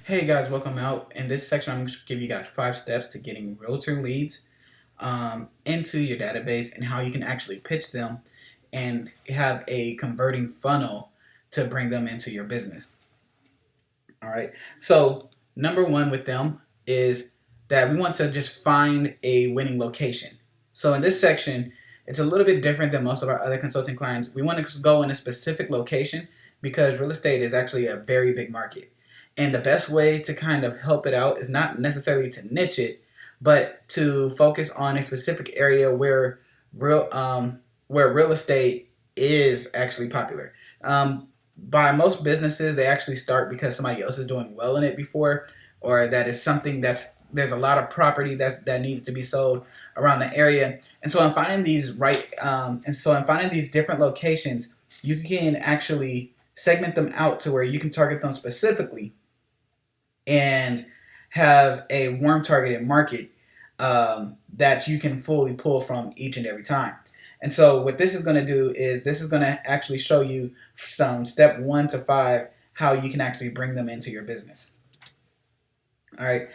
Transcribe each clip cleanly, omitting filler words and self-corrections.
Hey guys, welcome out. In this section, I'm going to give you guys 5 steps to getting realtor leads into your database and how you can actually pitch them and have a converting funnel to bring them into your business. All right. So, number one with them is that we want to just find a winning location. So, in this section, it's a little bit different than most of our other consulting clients. We want to go in a specific location because real estate is actually a very big market. And the best way to kind of help it out is not necessarily to niche it, but to focus on a specific area where real estate is actually popular. By most businesses, they actually start because somebody else is doing well in it before, or that is something there's a lot of property that needs to be sold around the area. And so I'm finding I'm finding these different locations. You can actually segment them out to where you can target them specifically and have a warm targeted market that you can fully pull from each and every time. And so what this is going to do is this is going to actually show you from step 1 to 5 how you can actually bring them into your business. All right.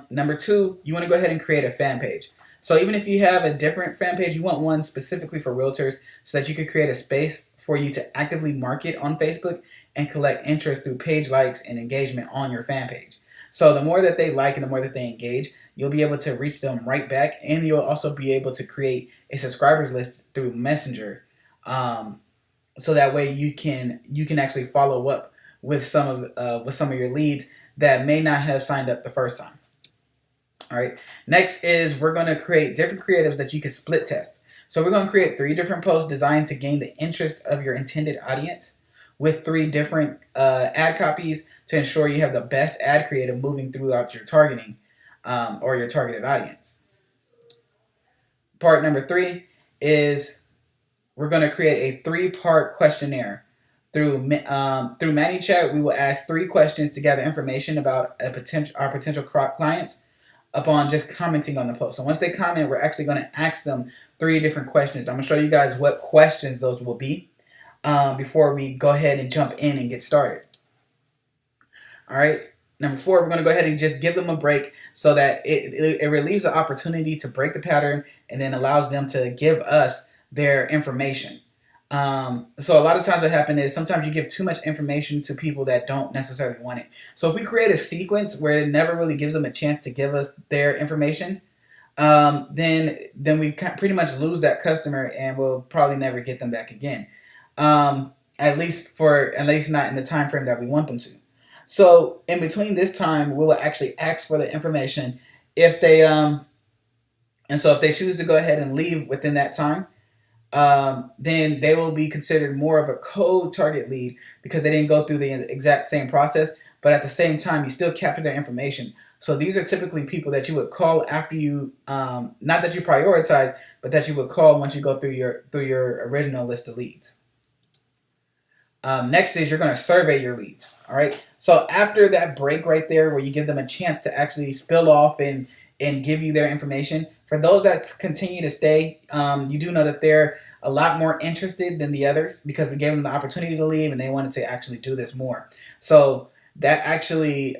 Number 2, you want to go ahead and create a fan page. So even if you have a different fan page, you want one specifically for realtors so that you could create a space for you to actively market on Facebook and collect interest through page likes and engagement on your fan page. So the more that they like and the more that they engage, you'll be able to reach them right back, and you'll also be able to create a subscribers list through Messenger, so that way you can actually follow up with some of your leads that may not have signed up the first time. All right. Next is we're going to create different creatives that you can split test. So we're going to create 3 different posts designed to gain the interest of your intended audience with 3 different ad copies to ensure you have the best ad creative moving throughout your targeting or your targeted audience. Part number 3 is we're going to create a 3-part questionnaire. Through ManyChat, we will ask 3 questions to gather information about our potential clients upon just commenting on the post. So once they comment, we're actually going to ask them 3 different questions. I'm going to show you guys what questions those will be before we go ahead and jump in and get started. All right. Number 4, we're going to go ahead and just give them a break so that it relieves the opportunity to break the pattern and then allows them to give us their information. So a lot of times what happens is sometimes you give too much information to people that don't necessarily want it. So if we create a sequence where it never really gives them a chance to give us their information, then we pretty much lose that customer and we'll probably never get them back again. At least not in the time frame that we want them to. So in between this time, we will actually ask for the information if they if they choose to go ahead and leave within that time, then they will be considered more of a cold target lead because they didn't go through the exact same process. But at the same time, you still capture their information. So these are typically people that you would call after you, not that you prioritize, but that you would call once you go through your original list of leads. Next is you're going to survey your leads. All right. So after that break right there, where you give them a chance to actually spill off and give you their information, for those that continue to stay, you do know that they're a lot more interested than the others because we gave them the opportunity to leave and they wanted to actually do this more. So that actually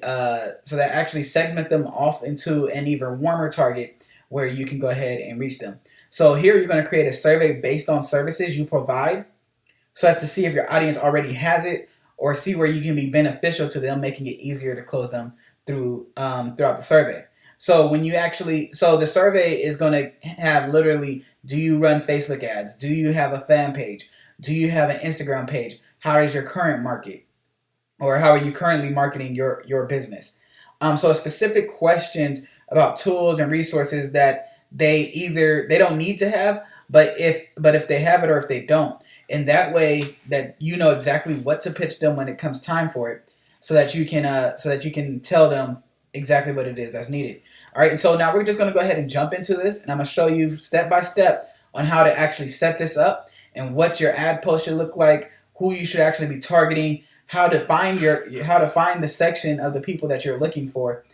segment them off into an even warmer target where you can go ahead and reach them. So here you're going to create a survey based on services you provide, so as to see if your audience already has it or see where you can be beneficial to them, making it easier to close them throughout the survey. So the survey is going to have literally, do you run Facebook ads? Do you have a fan page? Do you have an Instagram page? How is your current market? Or how are you currently marketing your business? So specific questions about tools and resources that they don't need to have, but if they have it or if they don't. And that way that you know exactly what to pitch them when it comes time for it, so that you can tell them exactly what it is that's needed. All right, and so now we're just going to go ahead and jump into this, and I'm going to show you step by step on how to actually set this up and what your ad post should look like, who you should actually be targeting, how to find the section of the people that you're looking for,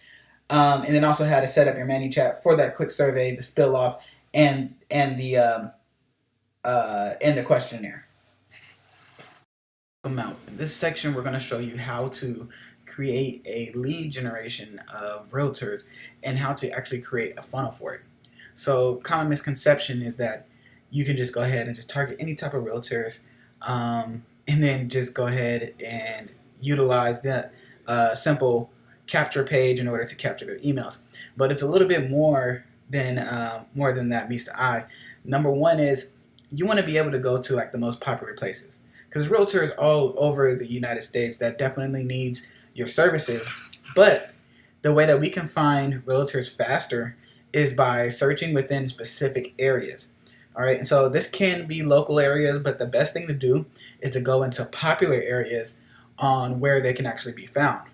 and then also how to set up your ManyChat for that quick survey, the spill off, and the questionnaire. In this section, we're going to show you how to create a lead generation of realtors and how to actually create a funnel for it. So, common misconception is that you can just go ahead and just target any type of realtors, and then just go ahead and utilize the simple capture page in order to capture their emails. But it's a little bit more than that meets the eye. Number one is you want to be able to go to like the most popular places, because realtors all over the United States that definitely needs your services. But the way that we can find realtors faster is by searching within specific areas. All right, and so this can be local areas, but the best thing to do is to go into popular areas on where they can actually be found.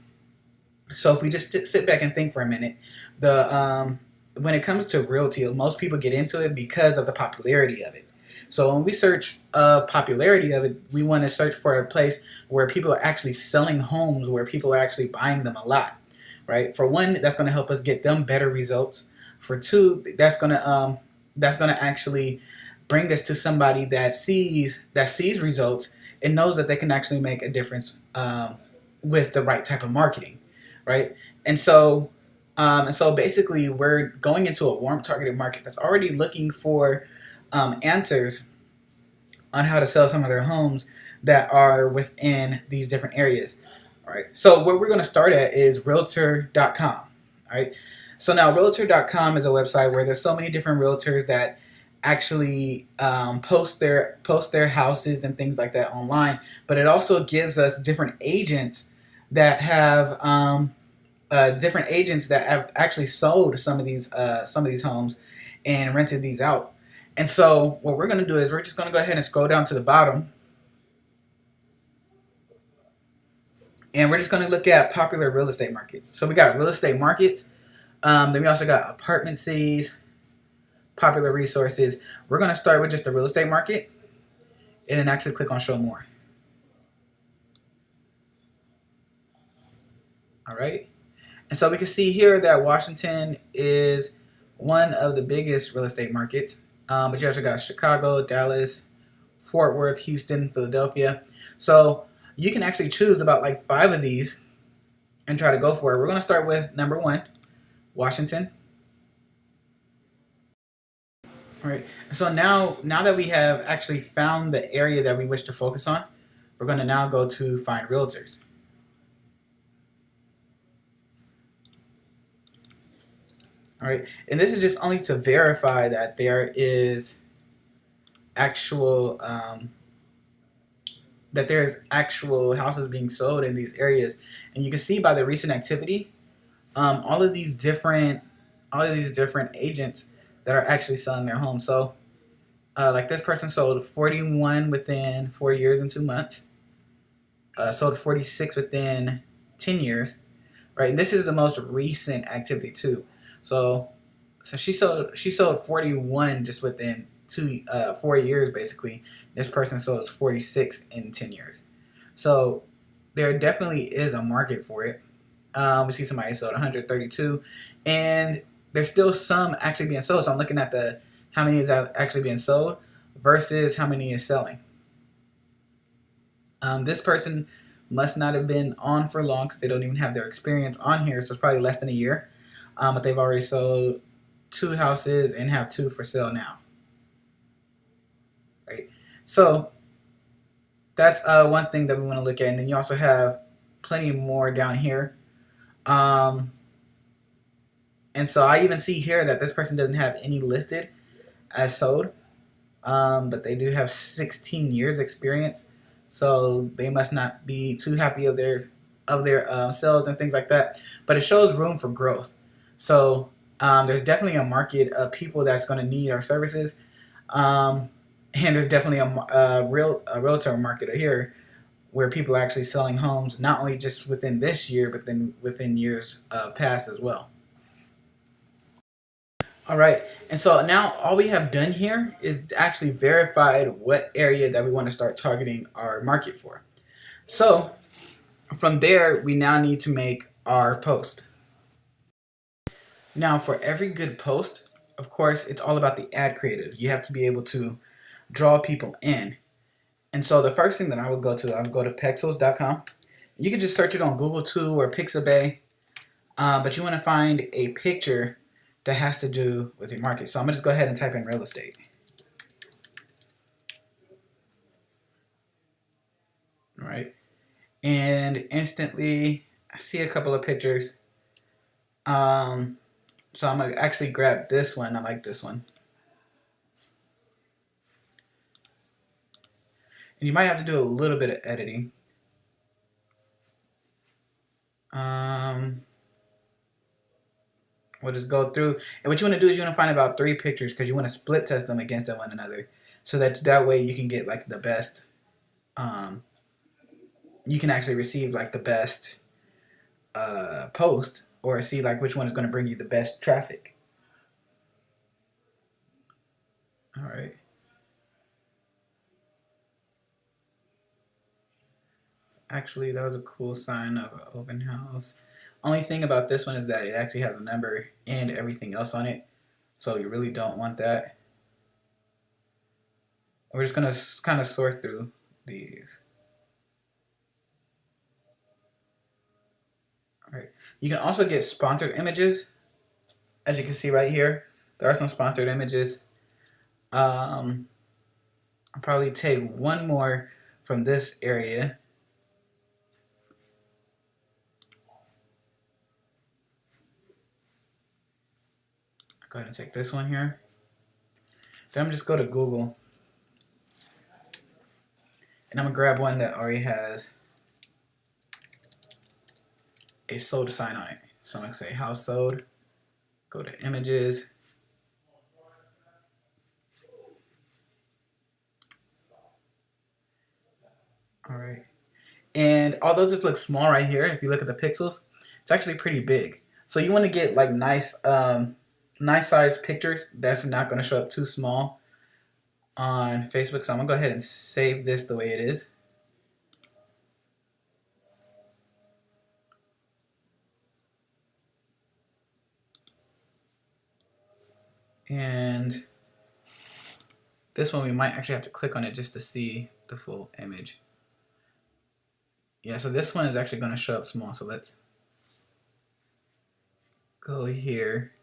So if we just sit back and think for a minute, the when it comes to realty, most people get into it because of the popularity of it. So when we search popularity of it, we want to search for a place where people are actually selling homes, where people are actually buying them a lot, right? For one, that's going to help us get them better results. For two, that's going to actually bring us to somebody that sees results and knows that they can actually make a difference with the right type of marketing, right? And so basically, we're going into a warm targeted market that's already looking for answers on how to sell some of their homes that are within these different areas. All right. So what we're going to start at is realtor.com. All right. So now realtor.com is a website where there's so many different realtors that actually post their houses and things like that online. But it also gives us different agents that have actually sold some of these homes and rented these out. And so what we're going to do is we're just going to go ahead and scroll down to the bottom, and we're just going to look at popular real estate markets. So we got real estate markets. Then we also got apartment cities, popular resources. We're going to start with just the real estate market and then actually click on show more. All right. And so we can see here that Washington is one of the biggest real estate markets. But you also got Chicago, Dallas, Fort Worth, Houston, Philadelphia. So you can actually choose about like 5 of these and try to go for it. We're going to start with number 1, Washington. All right. So now that we have actually found the area that we wish to focus on, we're going to now go to find realtors. All right, and this is just only to verify that there is actual houses being sold in these areas, and you can see by the recent activity, all of these different agents that are actually selling their homes. So, like this person sold 41 within 4 years and 2 months, sold 46 within 10 years, right? And this is the most recent activity too. So she sold 41 just within 4 years basically. This person sold 46 in 10 years. So there definitely is a market for it. We see somebody sold 132, and there's still some actually being sold. So I'm looking at how many is actually being sold versus how many is selling. This person must not have been on for long because they don't even have their experience on here. So it's probably less than a year. But they've already sold 2 houses and have 2 for sale now. Right. So that's one thing that we want to look at. And then you also have plenty more down here. And so I even see here that this person doesn't have any listed as sold. But they do have 16 years experience. So they must not be too happy of their sales and things like that. But it shows room for growth. So there's definitely a market of people that's going to need our services. And there's definitely a realtor market here where people are actually selling homes, not only just within this year, but then within years past as well. All right, and so now all we have done here is actually verified what area that we want to start targeting our market for. So from there, we now need to make our post. Now, for every good post, of course, it's all about the ad creative. You have to be able to draw people in. And so the first thing that I would go to Pexels.com, You can just search it on Google too or Pixabay, but you want to find a picture that has to do with your market. So I'm gonna just go ahead and type in real estate. All right, and instantly I see a couple of pictures. So I'm gonna actually grab this one. I like this one. And you might have to do a little bit of editing. We'll just go through. And what you want to do is you want to find about 3 pictures because you want to split test them against one another. So that way you can get like the best, you can actually receive like the best post or see like which one is going to bring you the best traffic. All right. So actually, that was a cool sign of an open house. Only thing about this one is that it actually has a number and everything else on it. So you really don't want that. We're just going to kind of sort through these. All right. You can also get sponsored images. As you can see right here, there are some sponsored images. I'll probably take one more from this area. Go ahead and take this one here. Then I'm just go to Google. And I'm going to grab one that already has a sold sign on it. So I'm going to say house sold. Go to images. All right. And although this looks small right here, if you look at the pixels, it's actually pretty big. So you want to get like nice size pictures that's not going to show up too small on Facebook. So I'm going to go ahead and save this the way it is. And this one we might actually have to click on it just to see the full image. Yeah, so this one is actually going to show up small. So let's go here.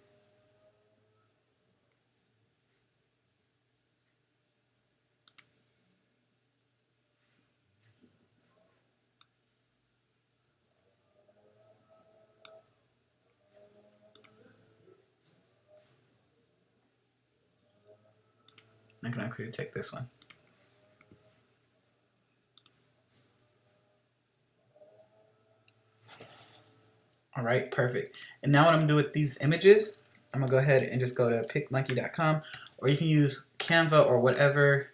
I can actually take this one. All right, perfect. And now what I'm gonna do with these images, I'm gonna go ahead and just go to pickmonkey.com, or you can use Canva or whatever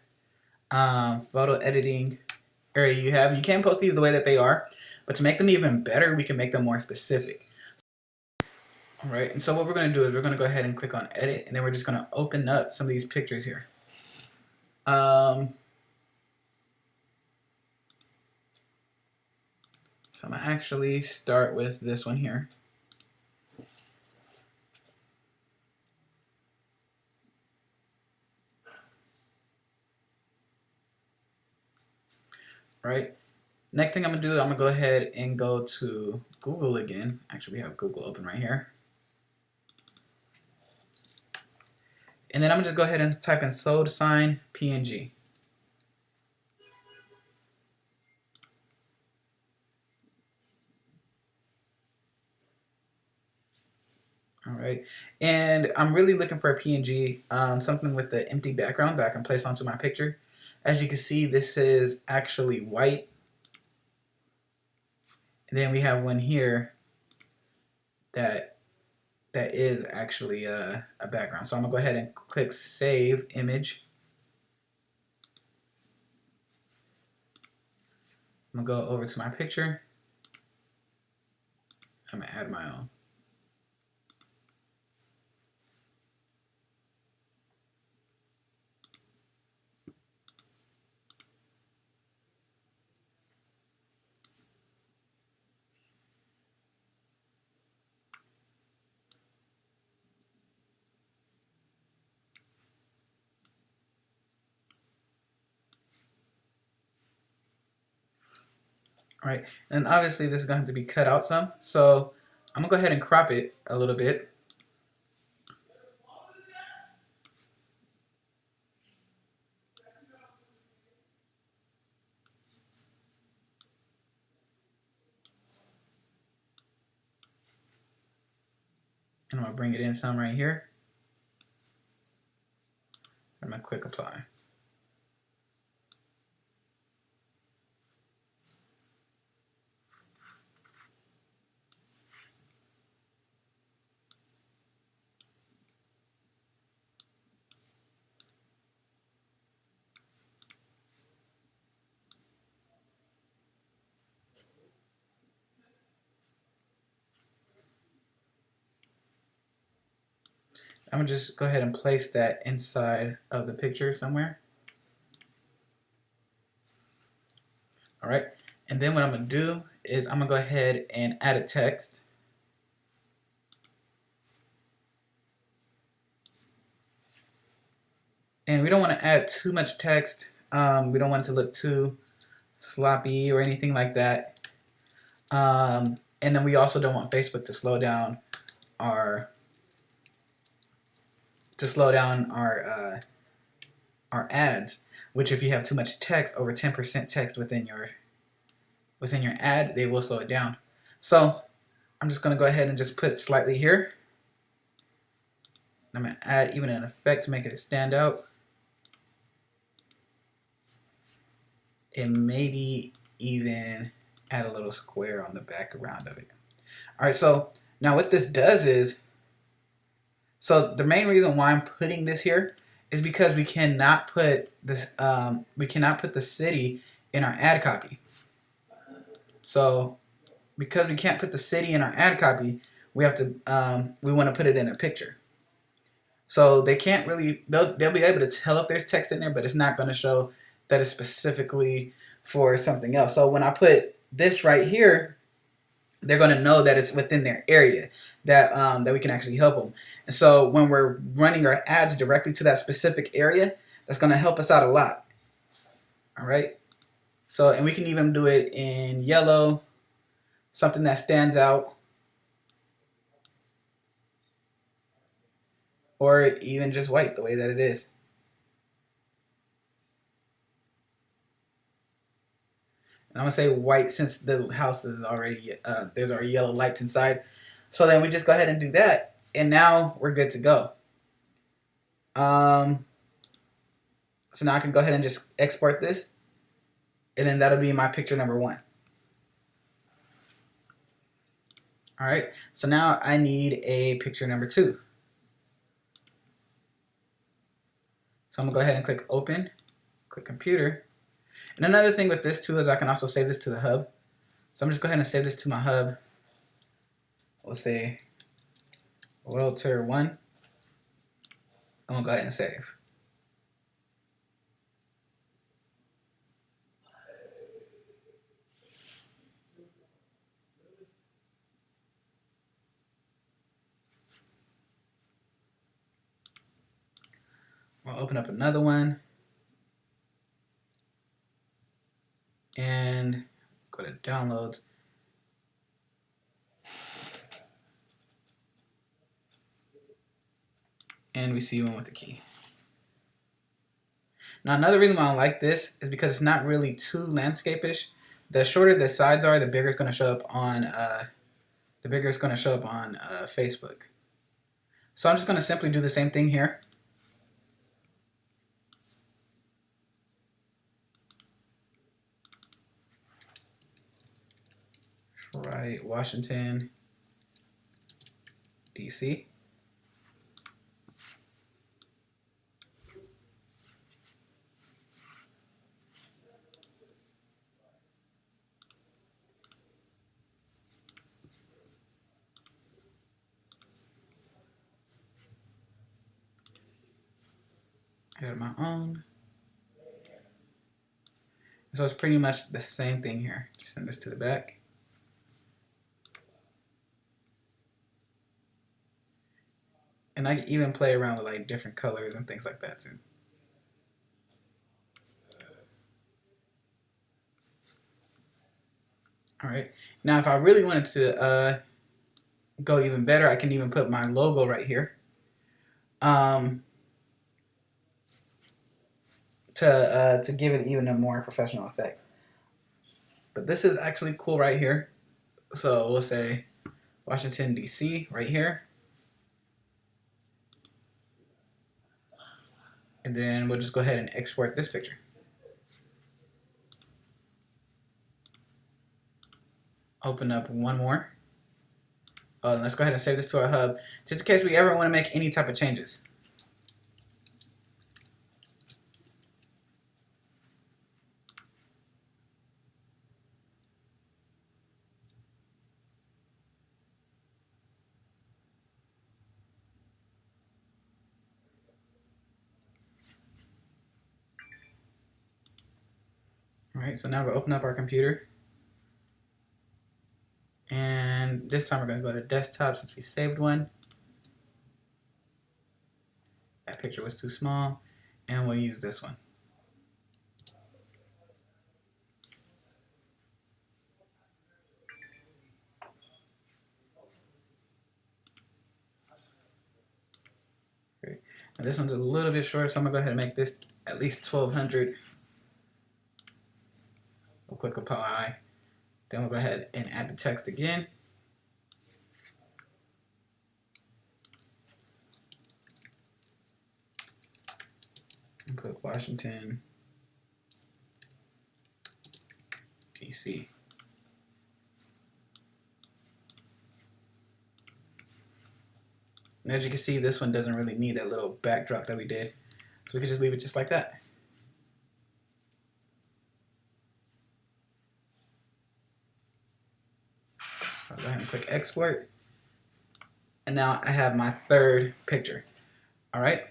photo editing area you have. You can post these the way that they are, but to make them even better, we can make them more specific. All right, and so what we're gonna do is we're gonna go ahead and click on edit, and then we're just gonna open up some of these pictures here. So I'm gonna actually start with this one here. Right. Next thing I'm gonna do, I'm gonna go ahead and go to Google again. Actually, we have Google open right here. And then I'm gonna just go ahead and type in sold sign PNG. All right, and I'm really looking for a PNG, something with the empty background that I can place onto my picture. As you can see, this is actually white. And then we have one here that is actually a background. So I'm gonna go ahead and click Save Image. I'm gonna go over to my picture. I'm gonna add my own. All right, and obviously this is going to have to be cut out some, so I'm gonna go ahead and crop it a little bit. And I'm gonna bring it in some right here. I'm gonna quick apply. I'm gonna just go ahead and place that inside of the picture somewhere. All right, and then what I'm gonna do is I'm gonna go ahead and add a text. And we don't want to add too much text. We don't want it to look too sloppy or anything like that. And then we also don't want Facebook to slow down our our ads. Which, if you have too much text, over 10% text within your ad, they will slow it down. So I'm just gonna go ahead and just put it slightly here. I'm gonna add even an effect to make it stand out. And maybe even add a little square on the background of it. All right, so now what this does is, so the main reason why I'm putting this here is because we cannot put this, we cannot put the city in our ad copy. So because we can't put the city in our ad copy, we have to, we want to put it in a picture. So they can't really, they'll be able to tell if there's text in there, but it's not going to show that it's specifically for something else. So when I put this right here, they're going to know that it's within their area, that that we can actually help them. And so when we're running our ads directly to that specific area, that's going to help us out a lot. All right. So, and we can even do it in yellow, something that stands out, or even just white, the way that it is. And I'm gonna say white since the house is already there's already yellow lights inside. So then we just go ahead and do that, and now we're good to go. Um, so now I can go ahead and just export this, and then that'll be my picture number 1. All right. So now I need a picture number 2. So I'm gonna go ahead and click open, click computer. And another thing with this too is I can also save this to the hub. So I'm just go ahead and save this to my hub. We'll say realtor 1. I'm gonna go ahead and save. We'll open up another one and go to downloads. And we see one with the key. Now another reason why I like this is because it's not really too landscape-ish. The shorter the sides are, the bigger it's going to show up on Facebook. So I'm just going to simply do the same thing here. Right, Washington, D.C. I got my own. So it's pretty much the same thing here. Just send this to the back. And I can even play around with like different colors and things like that too. All right. Now, if I really wanted to go even better, I can even put my logo right here um, to give it even a more professional effect. But this is actually cool right here. So we'll say Washington, D.C. right here. And then we'll just go ahead and export this picture. Open up one more. Let's go ahead and save this to our hub, just in case we ever want to make any type of changes. All right, so now we'll open up our computer. And this time we're going to go to desktop since we saved one. That picture was too small. And we'll use this one. Great. Now this one's a little bit short, so I'm going to go ahead and make this at least 1200. We'll click apply. Then we'll go ahead and add the text again. And put Washington, D.C. And as you can see, this one doesn't really need that little backdrop that we did. So we can just leave it just like that. So I'll go ahead and click export. And now I have my third picture. All right.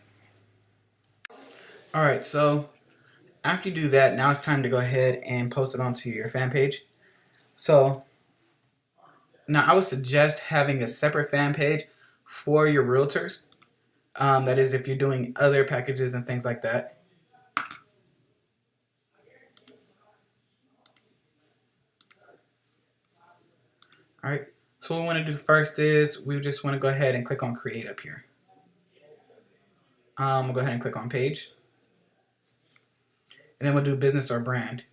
All right, so after you do that, now it's time to go ahead and post it onto your fan page. So now I would suggest having a separate fan page for your realtors. That is if you're doing other packages and things like that. All right, so what we want to do first is we just want to go ahead and click on create up here. We'll go ahead and click on page. And then we'll do business or brand.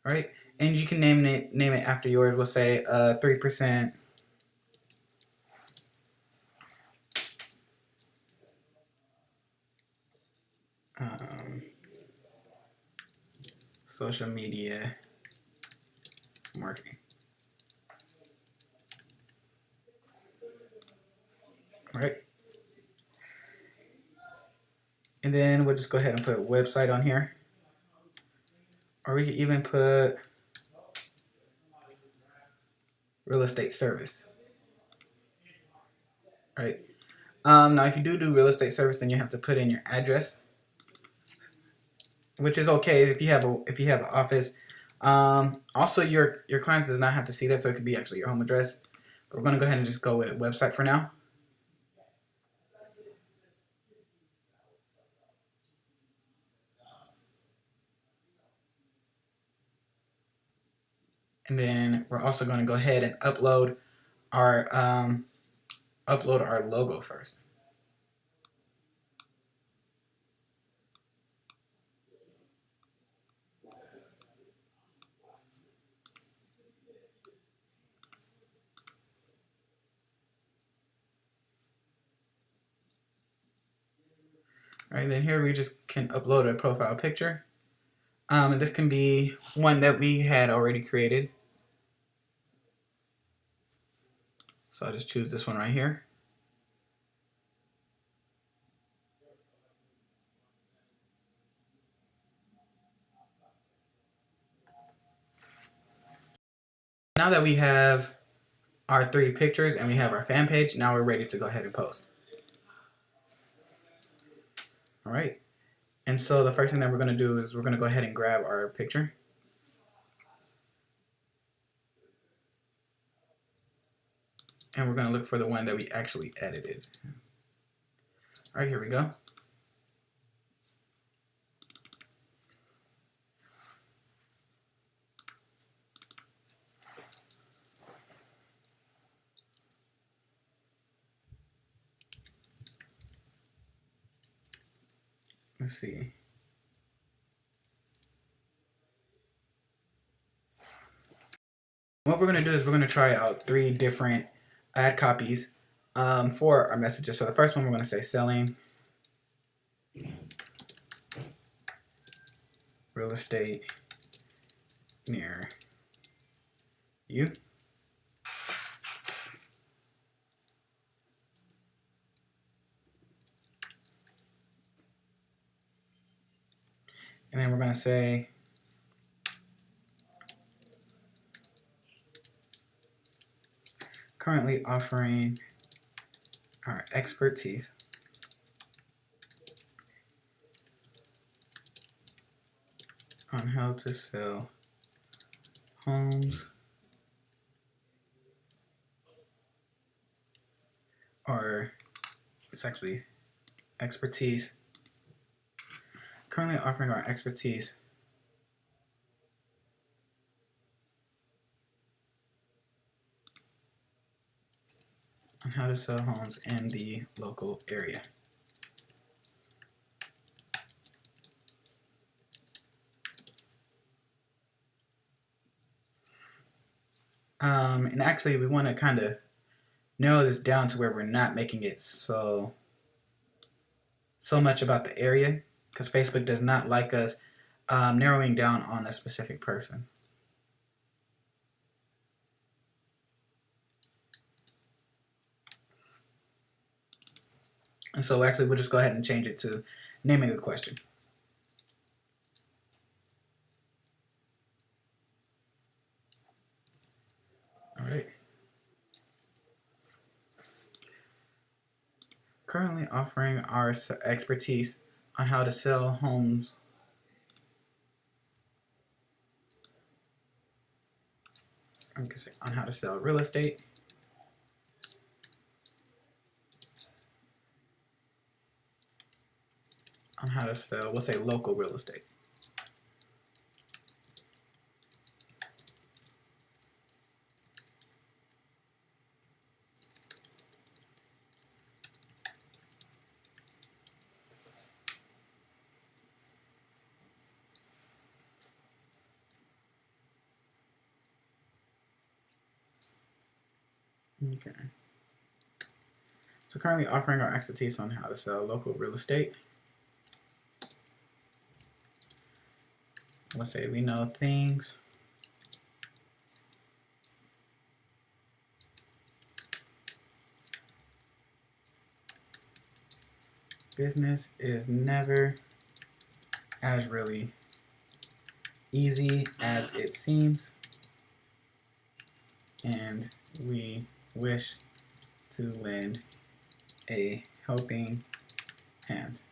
All right, and you can name it after yours. We'll say 3%. Social media marketing. All right. And then we'll just go ahead and put website on here. Or we could even put real estate service. Right. Now, if you do real estate service, then you have to put in your address, which is okay if you have an office. Also, your clients does not have to see that, so it could be actually your home address. But we're going to go ahead and just go with website for now. And then we're also going to go ahead and upload our logo first. All right, then here we just can upload a profile picture. And this can be one that we had already created. So I'll just choose this one right here. Now that we have our 3 pictures and we have our fan page, now we're ready to go ahead and post. All right. And so the first thing that we're going to do is we're going to go ahead and grab our picture. And we're going to look for the one that we actually edited. All right, here we go. Let's see. What we're going to do is we're going to try out 3 different ad copies for our messages. So the first one we're going to say selling real estate near you. And then we're going to say currently offering our expertise on how to sell homes or it's actually expertise. Currently offering our expertise on how to sell homes in the local area. And actually we want to kind of narrow this down to where we're not making it so much about the area, because Facebook does not like us narrowing down on a specific person. And so actually we'll just go ahead and change it to naming a question. All right. Currently offering our expertise on how to sell homes on how to sell real estate on how to sell, we'll say local real estate. Okay. So currently offering our expertise on how to sell local real estate. Let's say we know things business is never as really easy as it seems, and we wish to lend a helping hand.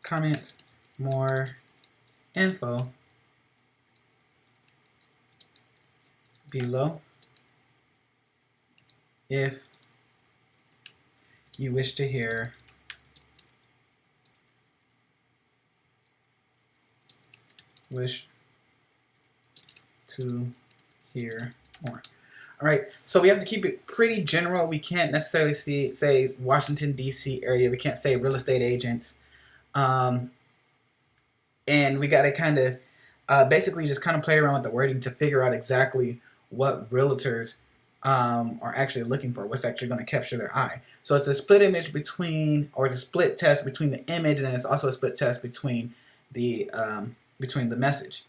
Comment more info below if you wish to hear more. All right, so we have to keep it pretty general. We can't necessarily say Washington, D.C. area. We can't say real estate agents. And we got to kind of basically just kind of play around with the wording to figure out exactly what realtors are actually looking for, what's actually going to capture their eye. So it's a split image between, or it's a split test between the image, and then it's also a split test between the message.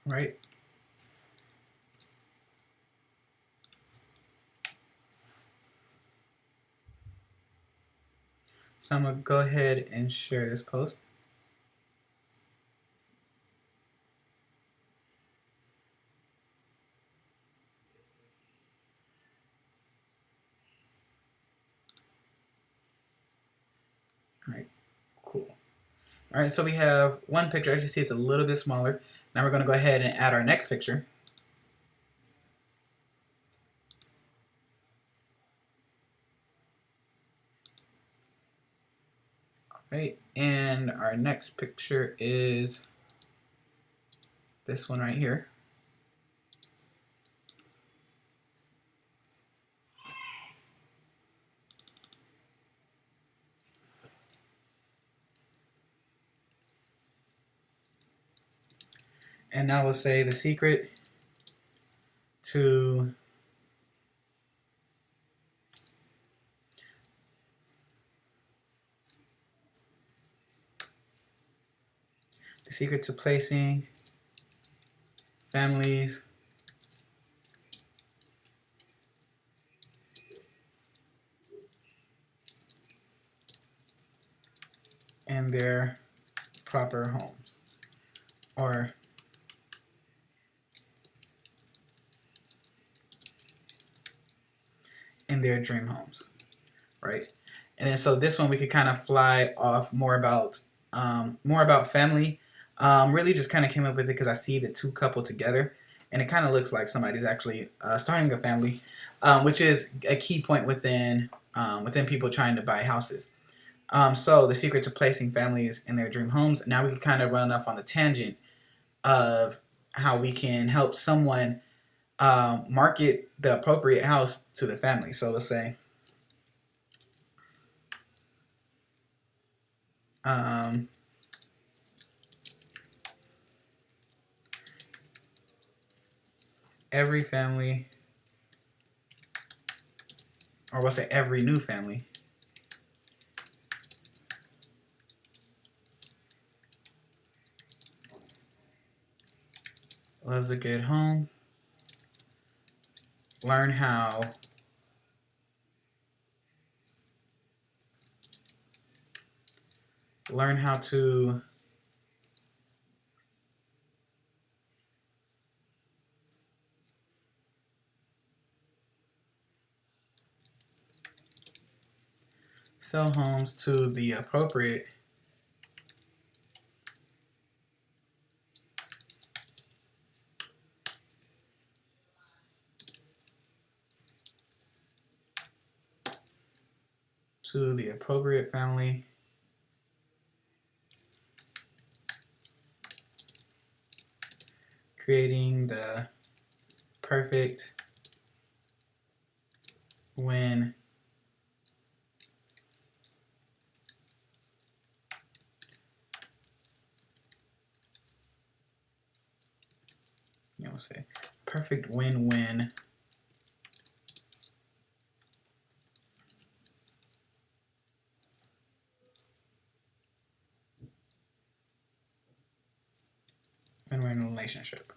Right? So I'm going to go ahead and share this post. All right, cool. All right, so we have one picture. As you see, it's a little bit smaller. Now we're going to go ahead and add our next picture. right? And our next picture is this one right here. And now we'll say the secret to placing families in their proper homes, or in their dream homes, right? And then so this one we could kind of fly off more about family. Really just kind of came up with it because I see the two couple together, and it kind of looks like somebody's actually starting a family, which is a key point within people trying to buy houses. So the secret to placing families in their dream homes. Now we can kind of run off on the tangent of how we can help someone market the appropriate house to the family. So let's say um, every family, or we'll say every new family, loves a good home. Learn how to sell homes to the appropriate family creating the perfect win say perfect win-win win-win relationship.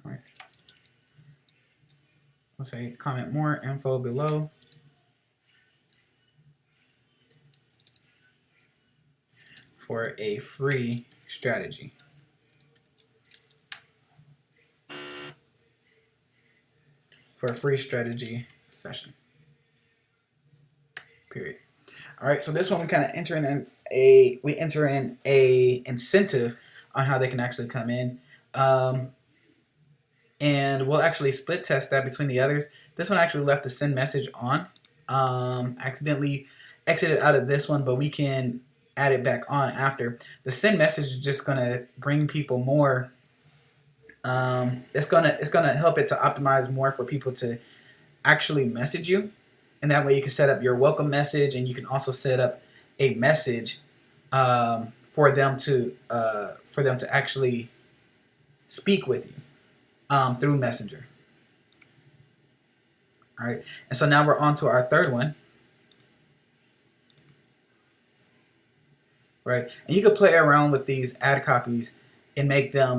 All right. Let's say comment more info below for a free strategy. For a free strategy session. Period. All right, so this one we kind of enter in a incentive on how they can actually come in, and we'll actually split test that between the others. This one actually left a send message on, accidentally exited out of this one, but we can add it back on after. The send message is just gonna bring people more. It's gonna help it to optimize more for people to actually message you, and that way you can set up your welcome message, and you can also set up a message for them to actually speak with you through Messenger. All right, and so now we're on to our third one. Right, and you could play around with these ad copies and make them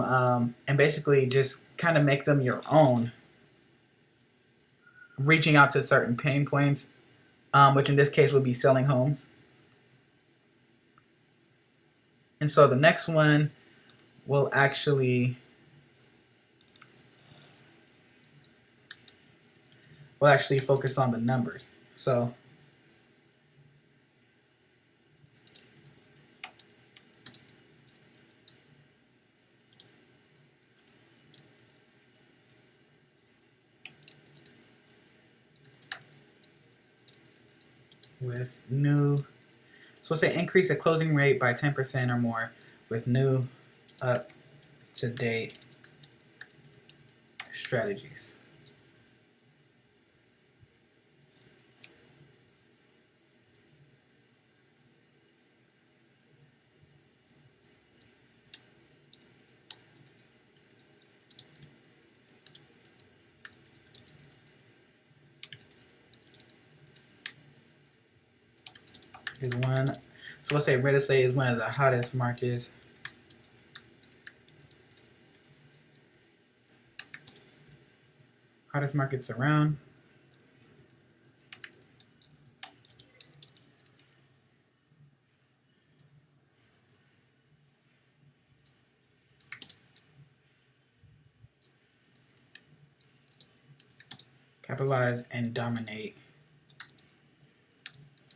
and basically just kind of make them your own, reaching out to certain pain points, which in this case would be selling homes. And so the next one will actually focus on the numbers. So with new, so we'll say increase the closing rate by 10% or more with new up-to-date strategies. Is one, so let's say real estate is one of the hottest markets. Hottest markets around. Capitalize and dominate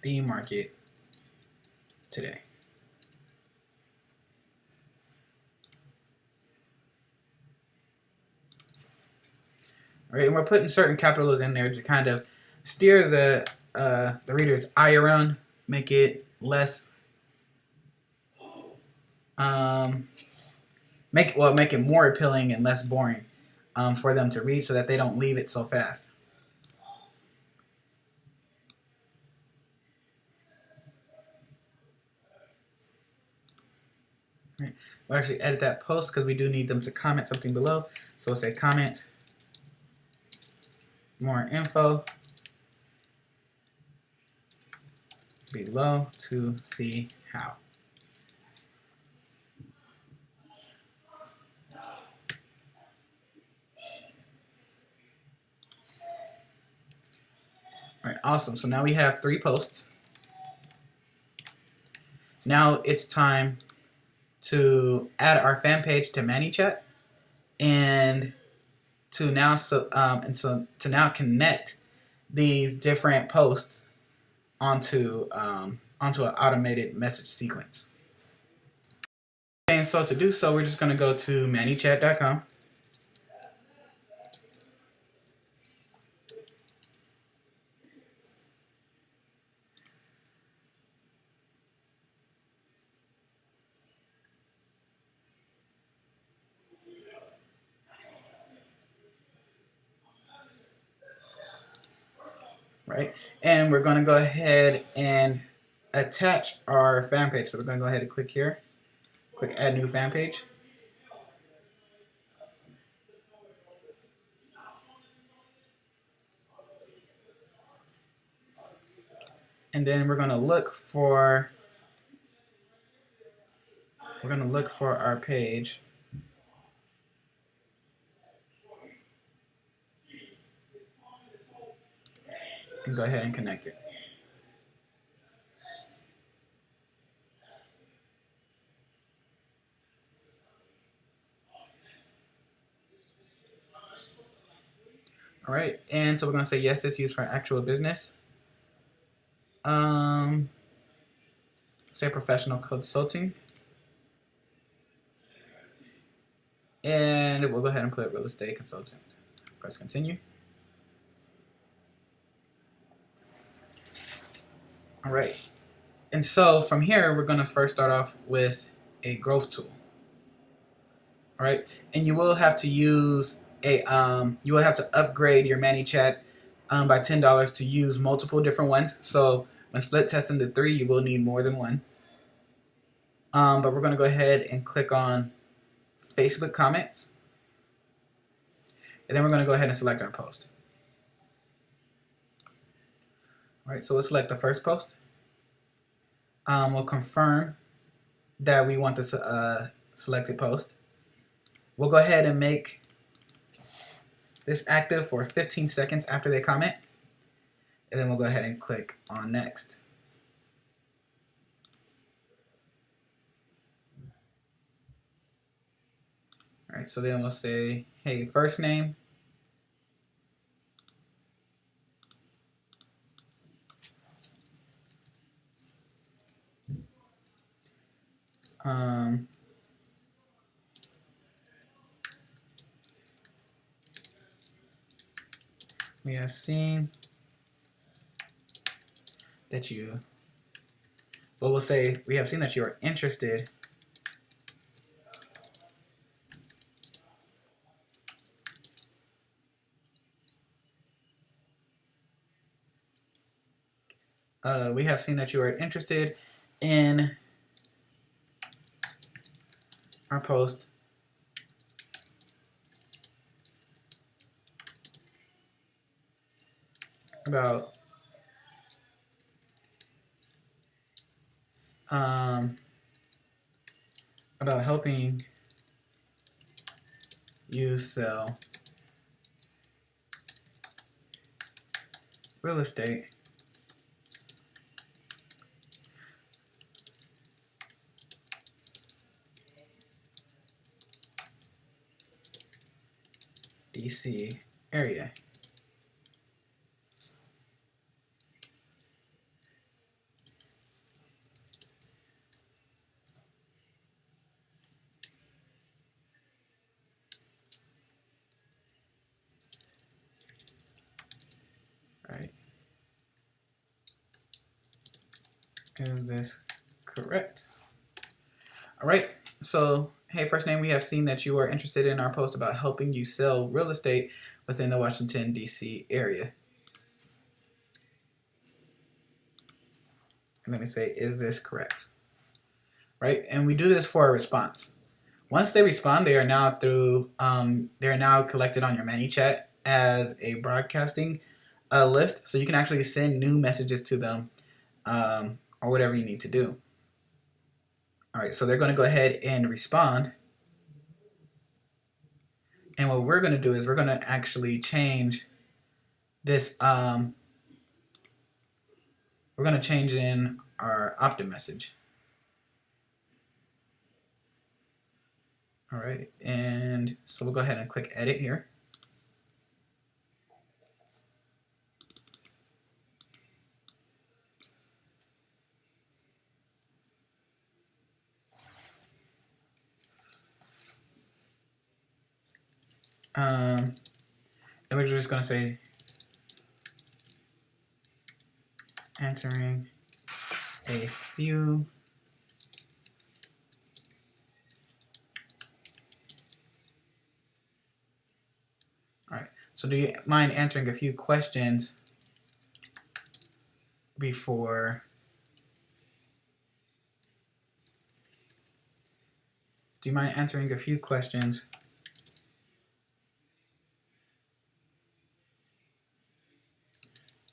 the market today. All right, and we're putting certain capitals in there to kind of steer the reader's eye around, make it less, make it more appealing and less boring for them to read, so that they don't leave it so fast. Right. We'll actually edit that post because we do need them to comment something below. So we'll say comment more info below to see how. All right, awesome. So now we have 3 posts. Now it's time to add our fan page to ManyChat, and to now to now connect these different posts onto onto an automated message sequence. And so to do so, we're just going to go to ManyChat.com. Right, and we're going to go ahead and attach our fan page. So we're going to go ahead and click here, click add new fan page. And then we're going to look for our page. And go ahead and connect it. All right, and so we're going to say yes, it's used for actual business. Say professional consulting. And we'll go ahead and put real estate consultant. Press continue. All right, and so from here, we're going to first start off with a growth tool. All right, and you will have to use a you will have to upgrade your ManyChat by $10 to use multiple different ones. So when split testing to 3, you will need more than one. But we're going to go ahead and click on Facebook comments, and then we're going to go ahead and select our post. All right, so we'll select the first post. We'll confirm that we want this selected post. We'll go ahead and make this active for 15 seconds after they comment, and then we'll go ahead and click on next. All right, so then we'll say, hey, first name, we have seen that you, well, we'll say we have seen that you are interested we have seen that you are interested in our post about um, about helping you sell real estate DC area. Right? Is this correct? All right. So, hey, first name, we have seen that you are interested in our post about helping you sell real estate within the Washington, D.C. area. And let me say, is this correct? Right? And we do this for a response. Once they respond, they are now they are now collected on your ManyChat as a broadcasting list. So you can actually send new messages to them or whatever you need to do. All right, so they're going to go ahead and respond. And what we're going to do is we're going to actually change this. We're going to change in our opt-in message. All right, and so we'll go ahead and click edit here. And we're just going to say answering a few All right. So do you mind answering a few questions before do you mind answering a few questions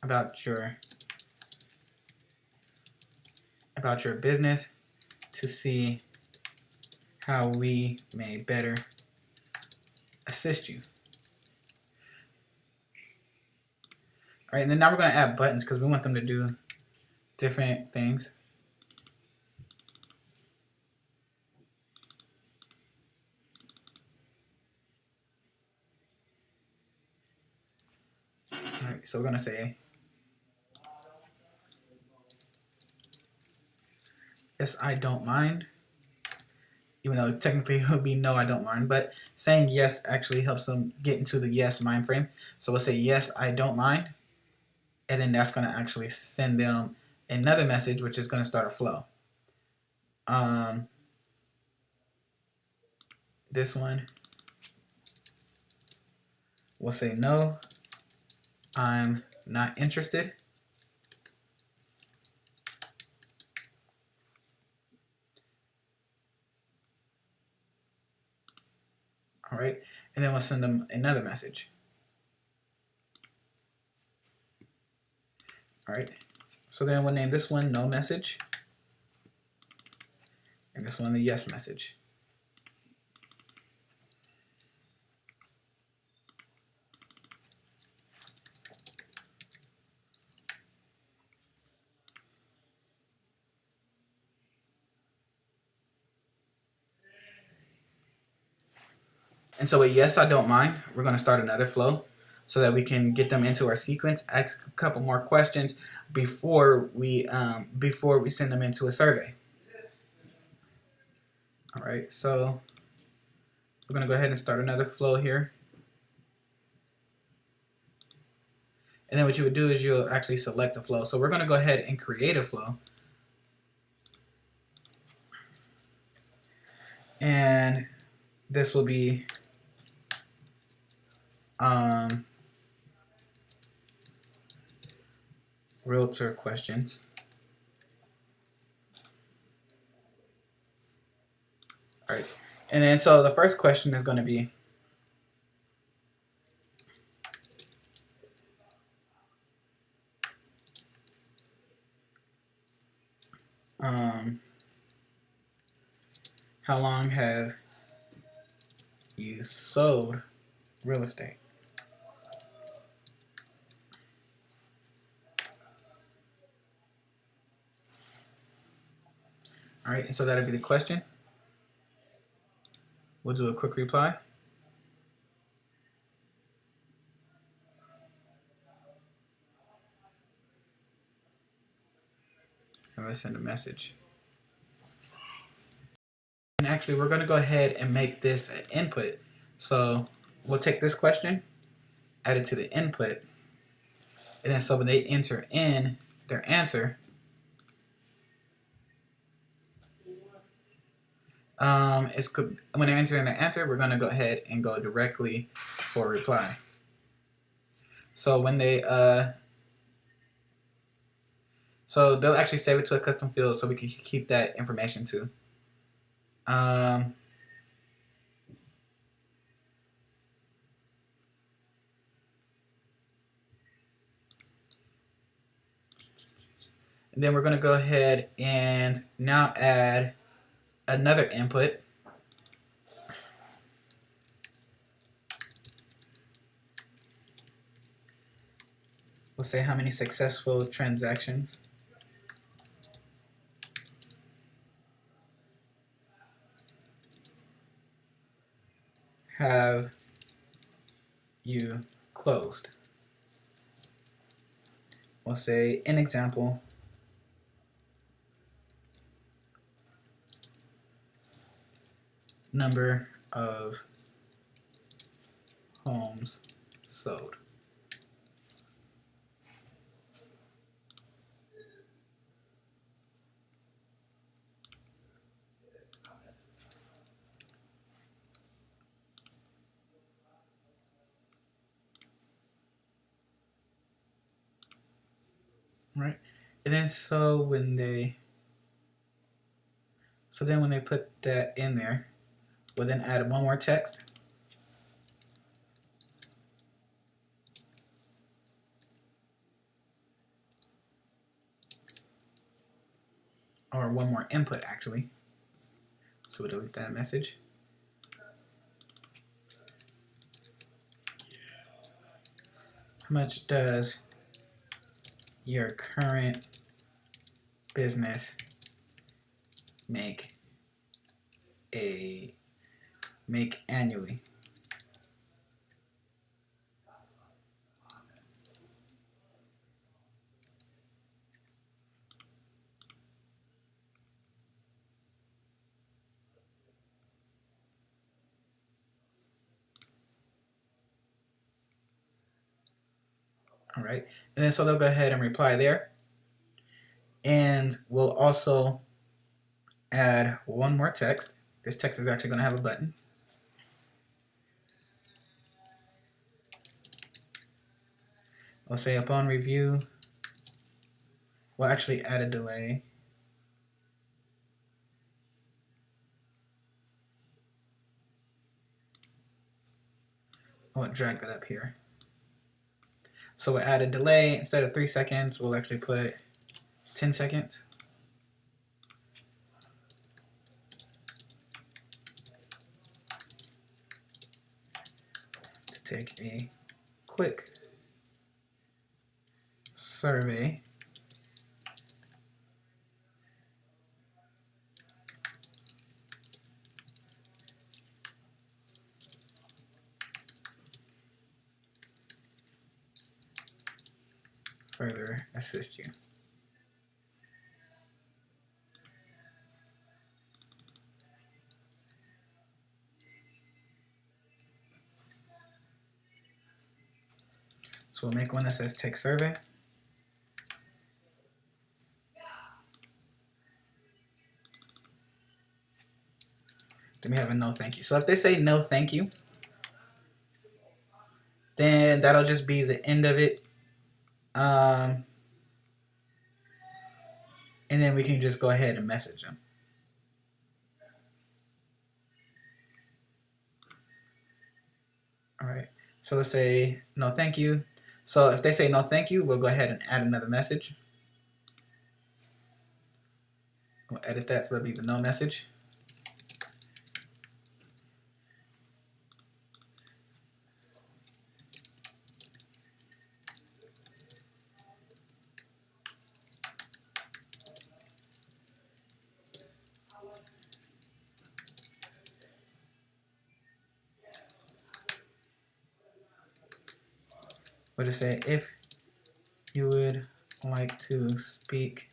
about your business to see how we may better assist you? All right, and then now we're going to add buttons because we want them to do different things. All right, so we're going to say, yes, I don't mind. Even though technically it would be no, I don't mind. But saying yes actually helps them get into the yes mind frame. So we'll say, yes, I don't mind. And then that's going to actually send them another message, which is going to start a flow. This one, we'll say, no, I'm not interested. All right, and then we'll send them another message. All right, so then we'll name this one no message, and this one the yes message. And so with yes, I don't mind, we're going to start another flow so that we can get them into our sequence, ask a couple more questions before we send them into a survey. All right, so we're going to go ahead and start another flow here. And then what you would do is you'll actually select a flow. So we're going to go ahead and create a flow. And this will be realtor questions. All right. And then so the first question is going to be, how long have you sold real estate? All right, and so that'll be the question. We'll do a quick reply. And let's send a message. And actually, we're going to go ahead and make this an input. So we'll take this question, add it to the input, and then so when they enter in their answer, when they're entering their answer, we're going to go ahead and go directly for reply. So when they so they'll actually save it to a custom field, so we can keep that information too. And then we're going to go ahead and now add another input. We'll say how many successful transactions have you closed. We'll say, an example, number of homes sold. Right, and then so when they put that in there, we'll then add one more text. Or one more input actually. So we'll delete that message. How much does your current business make annually? All right, and then so they'll go ahead and reply there. And we'll also add one more text. This text is actually going to have a button. We'll say upon review, we'll actually add a delay. I'll drag that up here. So we'll add a delay. Instead of 3 seconds, we'll actually put 10 seconds. To take a quick survey further assist you. So we'll make one that says take survey. Then we have a no thank you. So if they say no thank you, then that'll just be the end of it. And then we can just go ahead and message them. All right. So let's say no thank you. So if they say no thank you, we'll go ahead and add another message. We'll edit that so that'll be the no message. We'll just say if you would like to speak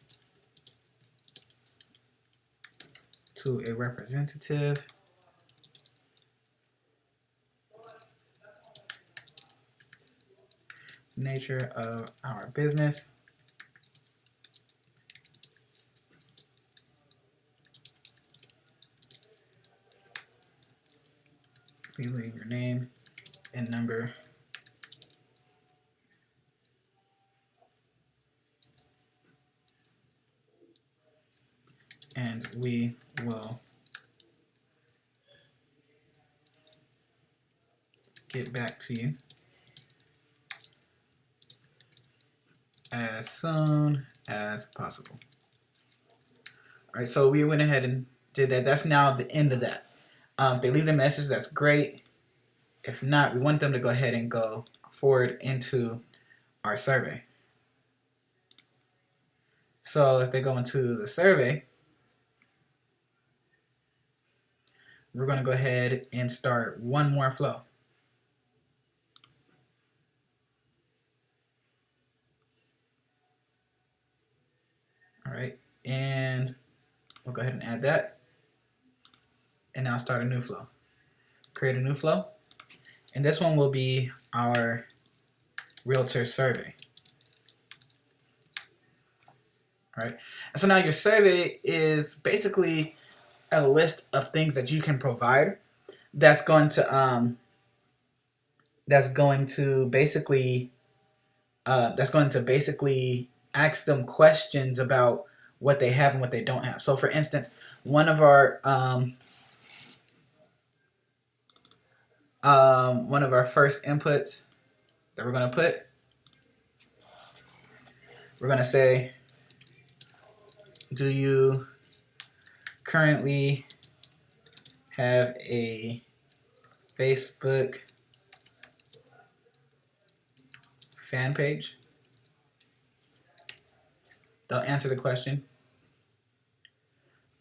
to a representative, nature of our business, please leave your name and number and we will get back to you as soon as possible. All right, so we went ahead and did that. That's now the end of that. If they leave the message, that's great. If not, we want them to go ahead and go forward into our survey. So if they go into the survey, we're going to go ahead and start one more flow. All right, and we'll go ahead and add that. And now start a new flow. Create a new flow. And this one will be our realtor survey. All right, and so now your survey is basically a list of things that you can provide that's going to basically ask them questions about what they have and what they don't have. So for instance, one of our first inputs that we're going to put, we're going to say, do you currently have a Facebook fan page? They'll answer the question.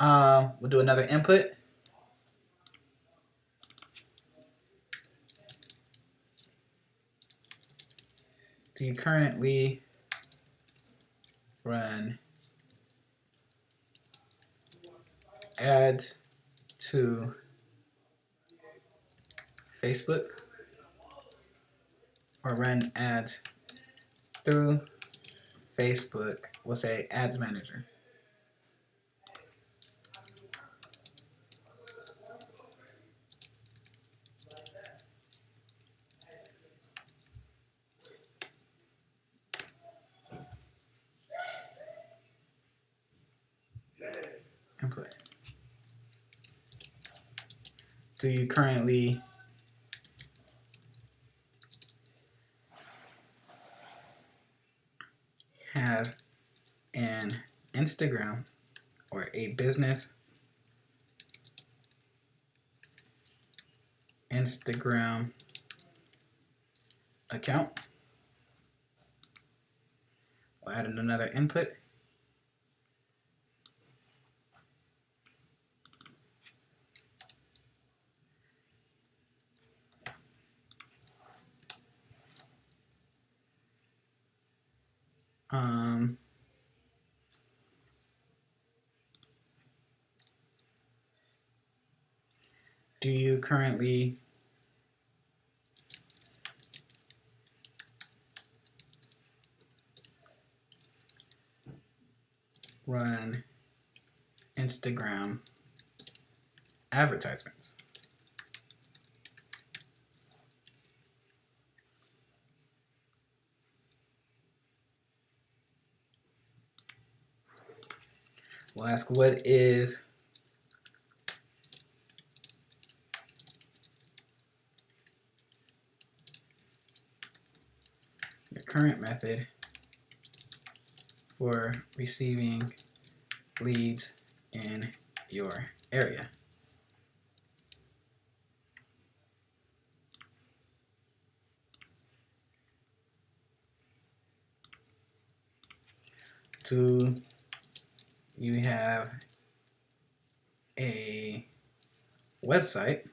We'll do another input. Do you currently run ads to Facebook or run ads through Facebook? We'll say ads manager. Input. Do you currently have an Instagram or a business Instagram account? We'll add in another input. Do you currently run Instagram advertisements. We'll ask what is your current method for receiving leads in your area. Do you have a website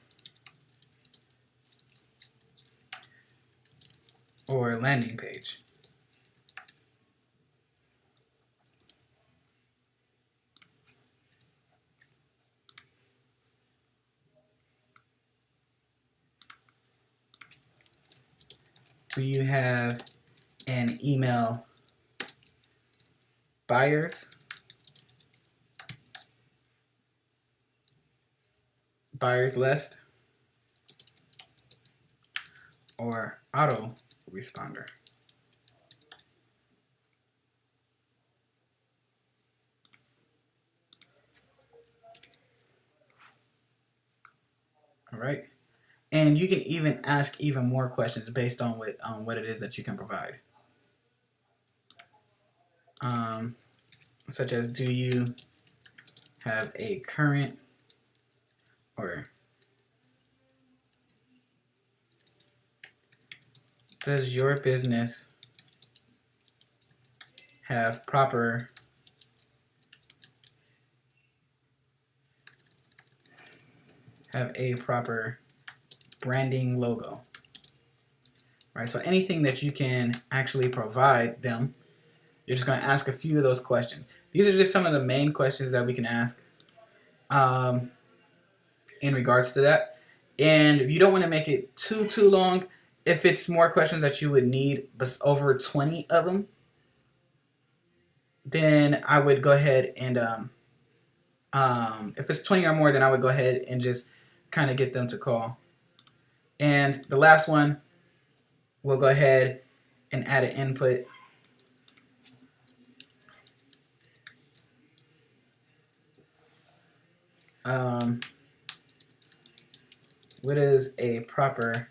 or landing page? Do you have an email buyers list or auto responder? All right. And you can even ask even more questions based on what it is that you can provide. Such as, do you have a current or does your business have a proper branding logo? Right, so anything that you can actually provide them, you're just going to ask a few of those questions. These are just some of the main questions that we can ask in regards to that. And if you don't want to make it too long, if it's more questions that you would need, but over 20 of them, then I would go ahead and if it's 20 or more, then I would go ahead and just kind of get them to call. And the last one, we'll go ahead and add an input. What is a proper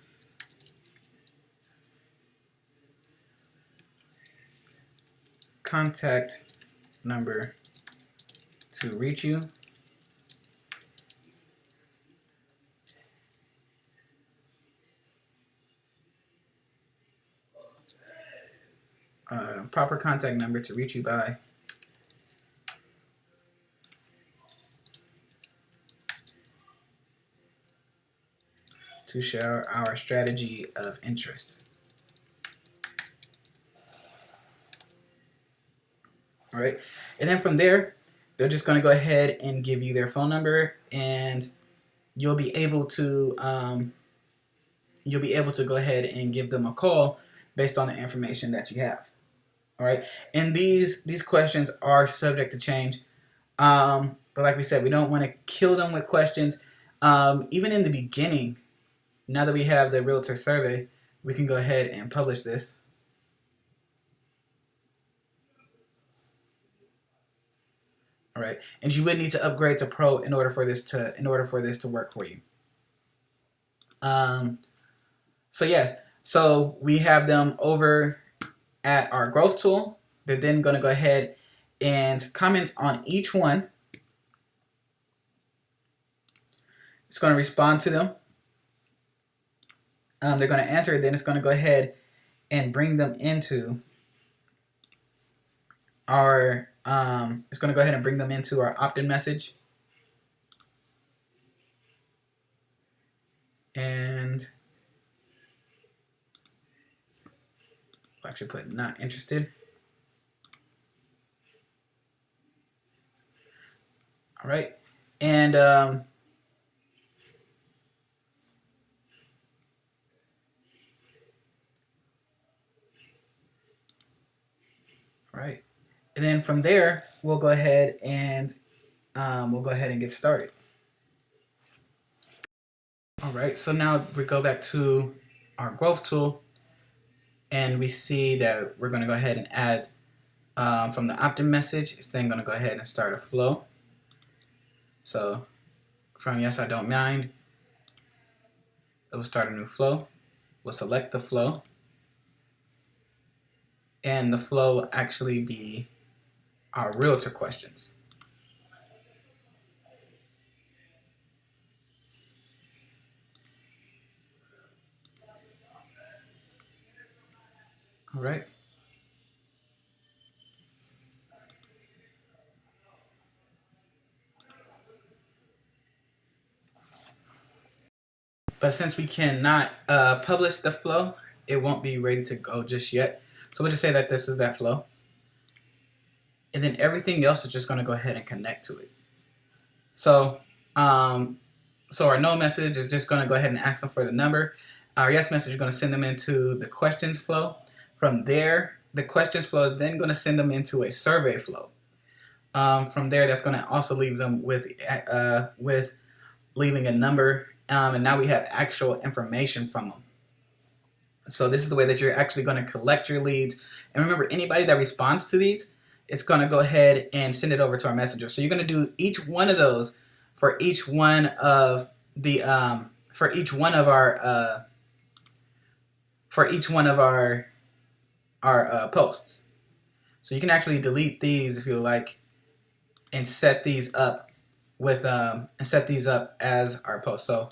contact number to reach you? Proper contact number to reach you by. To share our strategy of interest. All right, and then from there, they're just going to go ahead and give you their phone number, and you'll be able to go ahead and give them a call based on the information that you have. All right, and these questions are subject to change, but like we said, we don't want to kill them with questions. Even in the beginning, now that we have the realtor survey, we can go ahead and publish this. All right, and you would need to upgrade to Pro in order for this to work for you. So yeah, so we have them over at our growth tool. They're then going to go ahead and comment on each one. It's going to respond to them. They're going to answer, then it's going to go ahead and bring them into our opt-in message. And I'll actually put not interested. All right. And all right. And then from there, we'll go ahead and get started. All right, so now we go back to our growth tool, and we see that we're going to go ahead and add from the opt-in message. It's then going to go ahead and start a flow. So from yes, I don't mind, it will start a new flow. We'll select the flow, and the flow will actually be our realtor questions. All right. But since we cannot publish the flow, it won't be ready to go just yet. So we'll just say that this is that flow. And then everything else is just going to go ahead and connect to it. So, so our no message is just going to go ahead and ask them for the number. Our yes message is going to send them into the questions flow. From there, the questions flow is then going to send them into a survey flow. From there, that's going to also leave them with leaving a number, and now we have actual information from them. So this is the way that you're actually going to collect your leads. And remember, anybody that responds to these, it's going to go ahead and send it over to our messenger. So you're going to do each one of those for each one of the our posts. So you can actually delete these if you like, and set these up as our post. So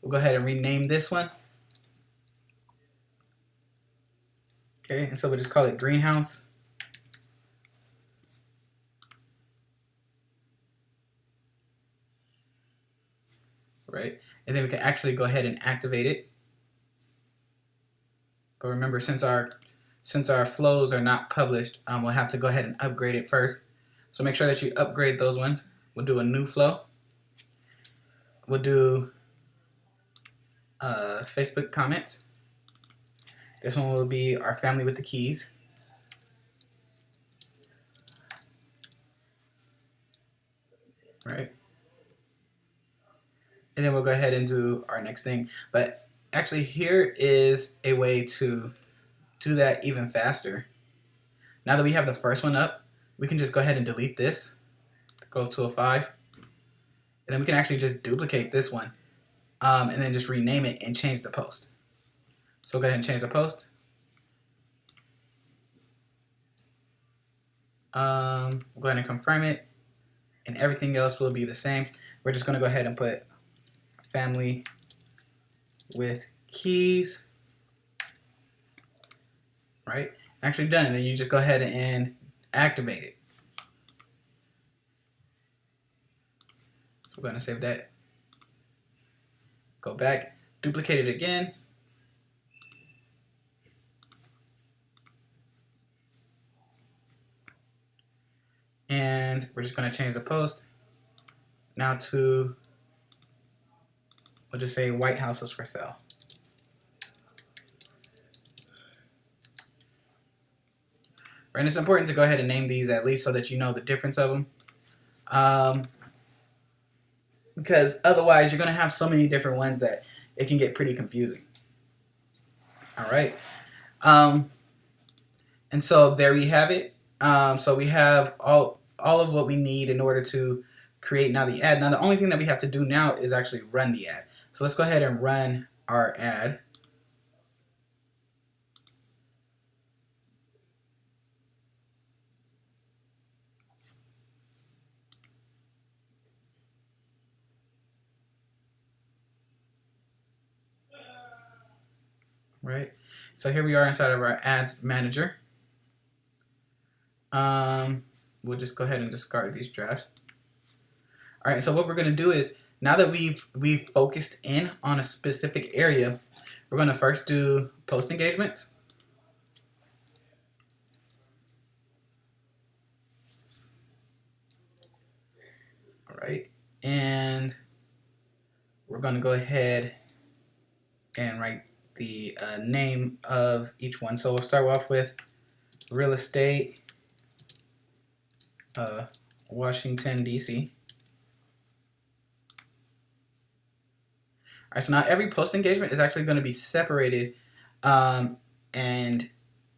we'll go ahead and rename this one. Okay, and so we'll just call it greenhouse. Right, and then we can actually go ahead and activate it. But remember, since our flows are not published, we'll have to go ahead and upgrade it first. So make sure that you upgrade those ones. We'll do a new flow. We'll do Facebook comments. This one will be our family with the keys. Right. And then we'll go ahead and do our next thing. But actually, here is a way to do that even faster. Now that we have the first one up, we can just go ahead and delete this. Go to a 5. And then we can actually just duplicate this one. And then just rename it and change the post. So go ahead and change the post. We'll go ahead and confirm it. And everything else will be the same. We're just going to go ahead and put family with keys. Right? Actually done. And then you just go ahead and activate it. So we're going to save that. Go back, duplicate it again. And we're just going to change the post now to, we'll just say white houses for sale. Right, and it's important to go ahead and name these at least so that you know the difference of them. Because otherwise you're going to have so many different ones that it can get pretty confusing. All right. And so there we have it. So we have all of what we need in order to create now the ad. Now the only thing that we have to do now is actually run the ad. So let's go ahead and run our ad. Right. So here we are inside of our ads manager. We'll just go ahead and discard these drafts. All right, so what we're going to do is, now that we've focused in on a specific area, we're going to first do post engagements. All right, and we're going to go ahead and the name of each one. So we'll start off with real estate, Washington, D.C. All right, so now every post engagement is actually going to be separated and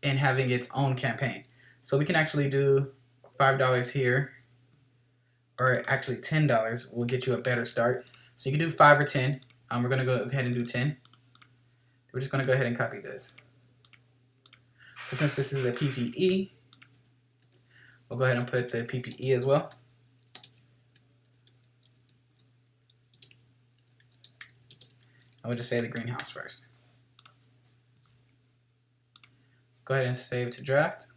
having its own campaign. So we can actually do $5 here, or actually $10 will get you a better start. So you can do 5 or 10. We're going to go ahead and do 10. We're just going to go ahead and copy this. So since this is a PPE, we'll go ahead and put the PPE as well. I would just say the greenhouse first. Go ahead and save to draft.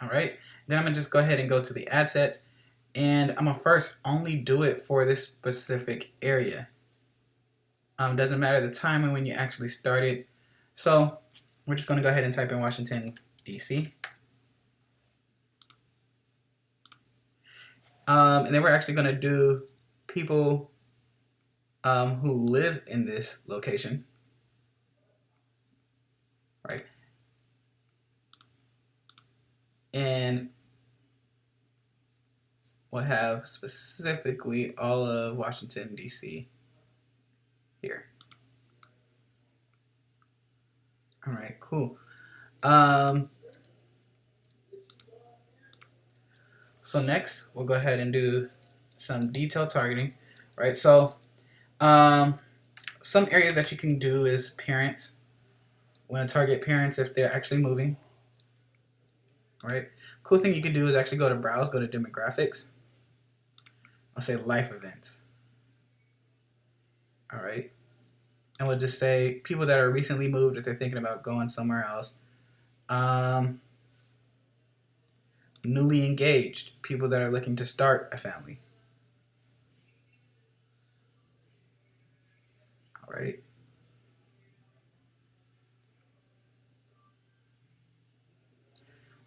All right, then I'm gonna just go ahead and go to the ad sets, and I'm gonna first only do it for this specific area. Doesn't matter the time and when you actually started. So we're just gonna go ahead and type in Washington, D.C. And then we're actually gonna do people who live in this location, right? And we'll have specifically all of Washington, D.C. here. All right, cool. So next, we'll go ahead and do some detailed targeting, right? So some areas that you can do is parents. We want to target parents if they're actually moving, right? Cool thing you can do is actually go to browse, go to demographics. I'll say life events. All right. And we'll just say people that are recently moved if they're thinking about going somewhere else. Newly engaged, people that are looking to start a family. All right.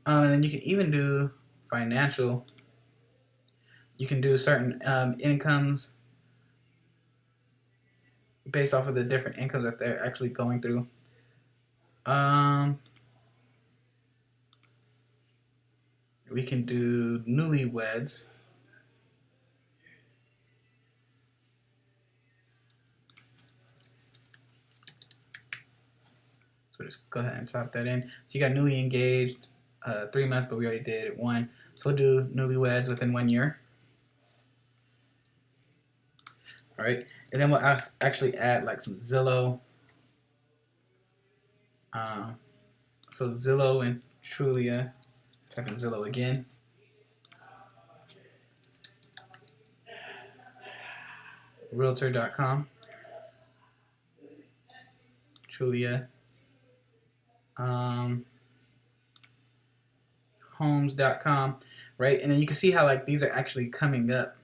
And then you can even do financial. You can do certain incomes based off of the different incomes that they're actually going through. We can do newlyweds. So just go ahead and type that in. So you got newly engaged, 3 months, but we already did 1. So we'll do newlyweds within 1 year. All right, and then we'll actually add like some Zillow. So Zillow and Trulia. Type in Zillow again. Realtor.com. Trulia. Homes.com, right? And then you can see how like these are actually coming up.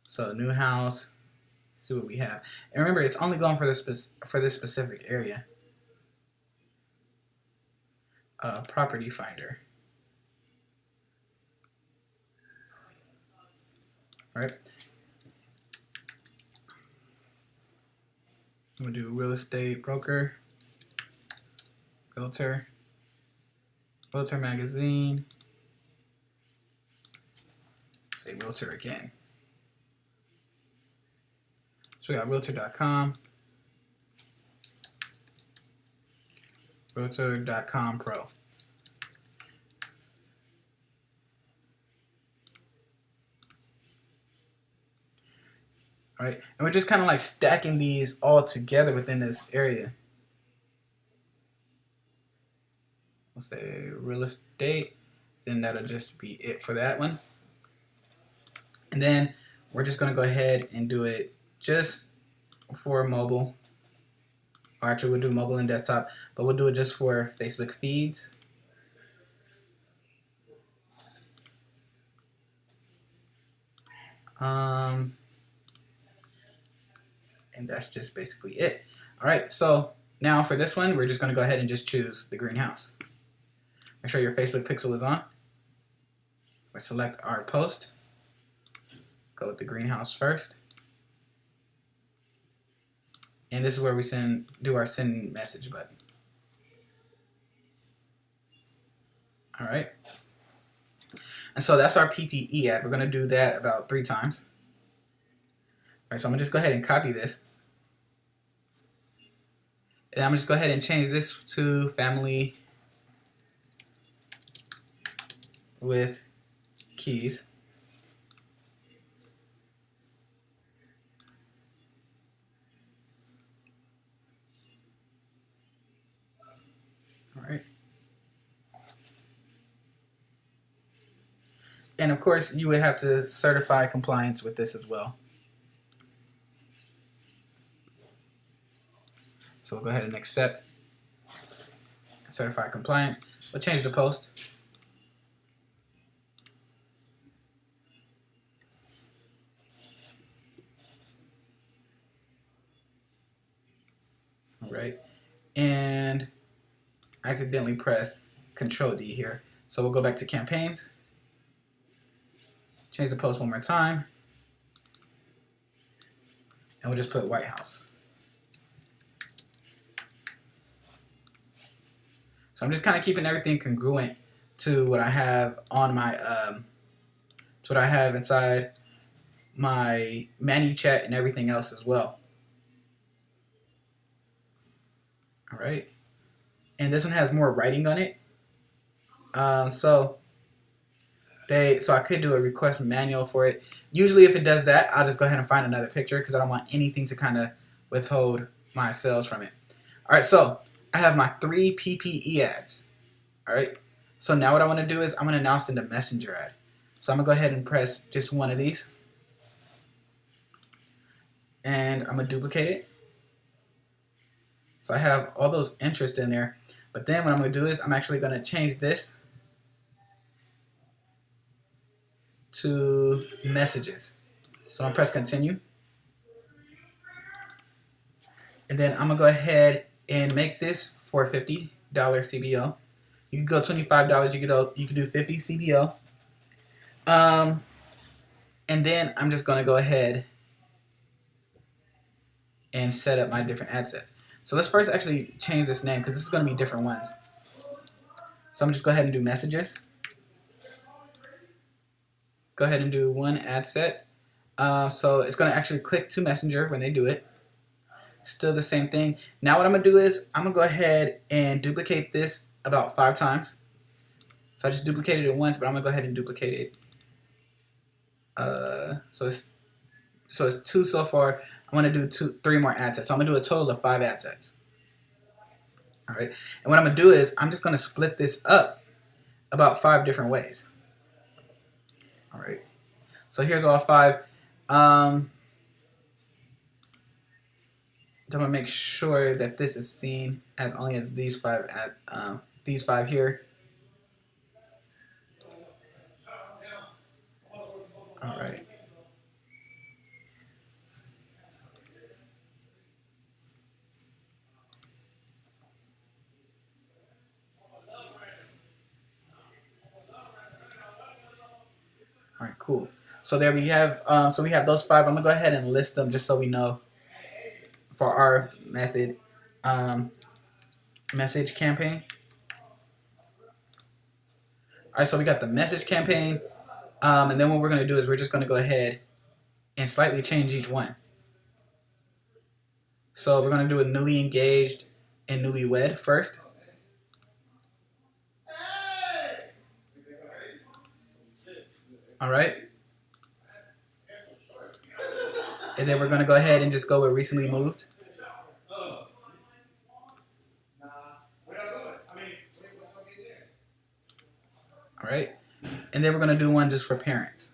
So new house, see what we have. And remember, it's only going for this specific area. Property finder. All right. We'll do real estate broker, realtor, realtor magazine. Say realtor again. So we got realtor.com, realtor.com pro. All right, and we're just kind of like stacking these all together within this area. We'll say real estate, then that'll just be it for that one. And then we're just going to go ahead and do it just for mobile. Or actually, we'll do mobile and desktop, but we'll do it just for Facebook feeds. And that's just basically it. All right, so now for this one, we're just going to go ahead and just choose the greenhouse. Make sure your Facebook pixel is on. We select our post. Go with the greenhouse first. And this is where we do our send message button. All right. And so that's our PPE ad. We're going to do that about 3 times. All right, so I'm going to just go ahead and copy this. And I'm going to just go ahead and change this to family with keys. All right. And of course, you would have to certify compliance with this as well. So we'll go ahead and accept, certify compliance. We'll change the post. All right. And I accidentally pressed Control D here. So we'll go back to campaigns, change the post one more time, and we'll just put White House. So I'm just kind of keeping everything congruent to what I have on my, to what I have inside my ManyChat and everything else as well. All right. And this one has more writing on it. So I could do a request manual for it. Usually if it does that, I'll just go ahead and find another picture because I don't want anything to kind of withhold my sales from it. All right, so I have my 3 PPE ads. All right, so now what I want to do is I'm going to now send a messenger ad. So I'm going to go ahead and press just one of these. And I'm going to duplicate it. So I have all those interests in there. But then what I'm going to do is I'm actually going to change this to messages. So I'm going to press continue. And then I'm going to go ahead and make this for a $50 CBO. You can go $25, you can do 50 CBO. And then I'm just going to go ahead and set up my different ad sets. So let's first actually change this name because this is going to be different ones. So I'm just go ahead and do messages. Go ahead and do one ad set. So it's going to actually click to Messenger when they do it. Still the same thing. Now what I'm going to do is I'm going to go ahead and duplicate this about 5 times. So I just duplicated it once, but I'm going to go ahead and duplicate it. So it's 2 so far. I want to do 3 more ad sets. So I'm going to do a total of 5 ad sets. All right. And what I'm going to do is I'm just going to split this up about 5 different ways. All right. So here's all 5. So I'm going to make sure that this is seen as only as these 5 here. All right. All right, cool. So there we have. So we have those 5. I'm gonna go ahead and list them just so we know for our method message campaign. All right, so we got the message campaign, and then what we're gonna do is we're just gonna go ahead and slightly change each one. So we're gonna do a newly engaged and newlywed first. All right. And then we're gonna go ahead and just go with recently moved. All right. And then we're gonna do one just for parents.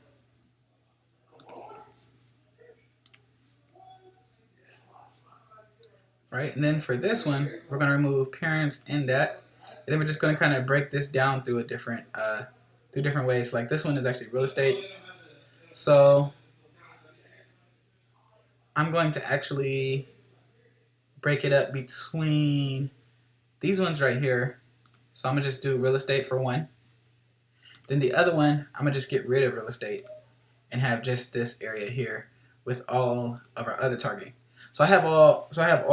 Right, and then for this one, we're gonna remove parents and that, and then we're just gonna kind of break this down through different ways. Like this one is actually real estate, so I'm going to actually break it up between these ones right here. So I'm gonna just do real estate for one. Then the other one, I'm gonna just get rid of real estate and have just this area here with all of our other targeting. So I have all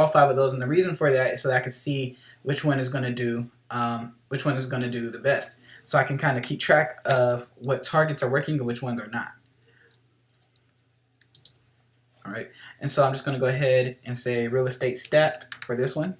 five of those, and the reason for that is so that I can see which one is going to do the best. So I can kind of keep track of what targets are working and which ones are not. All right, and so I'm just going to go ahead and say real estate stat for this one.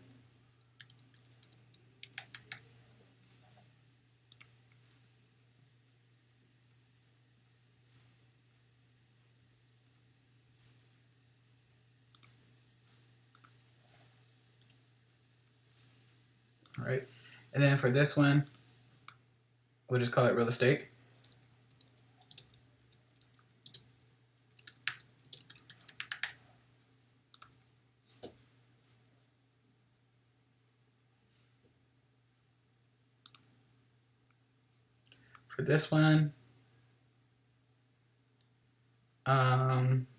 All right, and then for this one, we'll just call it real estate. For this one,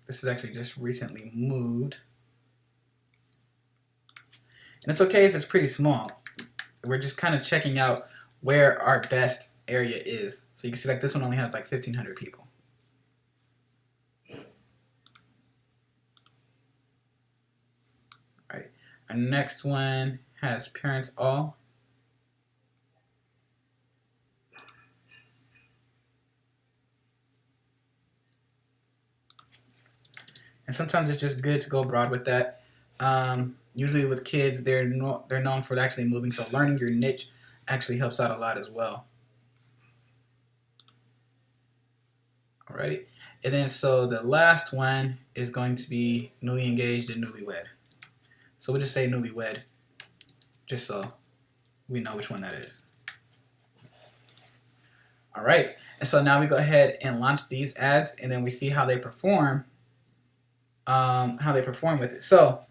this is actually just recently moved. And it's okay if it's pretty small. We're just kind of checking out where our best area is. So you can see like this one only has like 1,500 people. All right. Our next one has parents all. And sometimes it's just good to go broad with that. Usually with kids, they're known for actually moving, so learning your niche actually helps out a lot as well. All right, and then so the last one is going to be newly engaged and newlywed. So we'll just say newlywed, just so we know which one that is. All right, and so now we go ahead and launch these ads, and then we see how they perform. With it. So,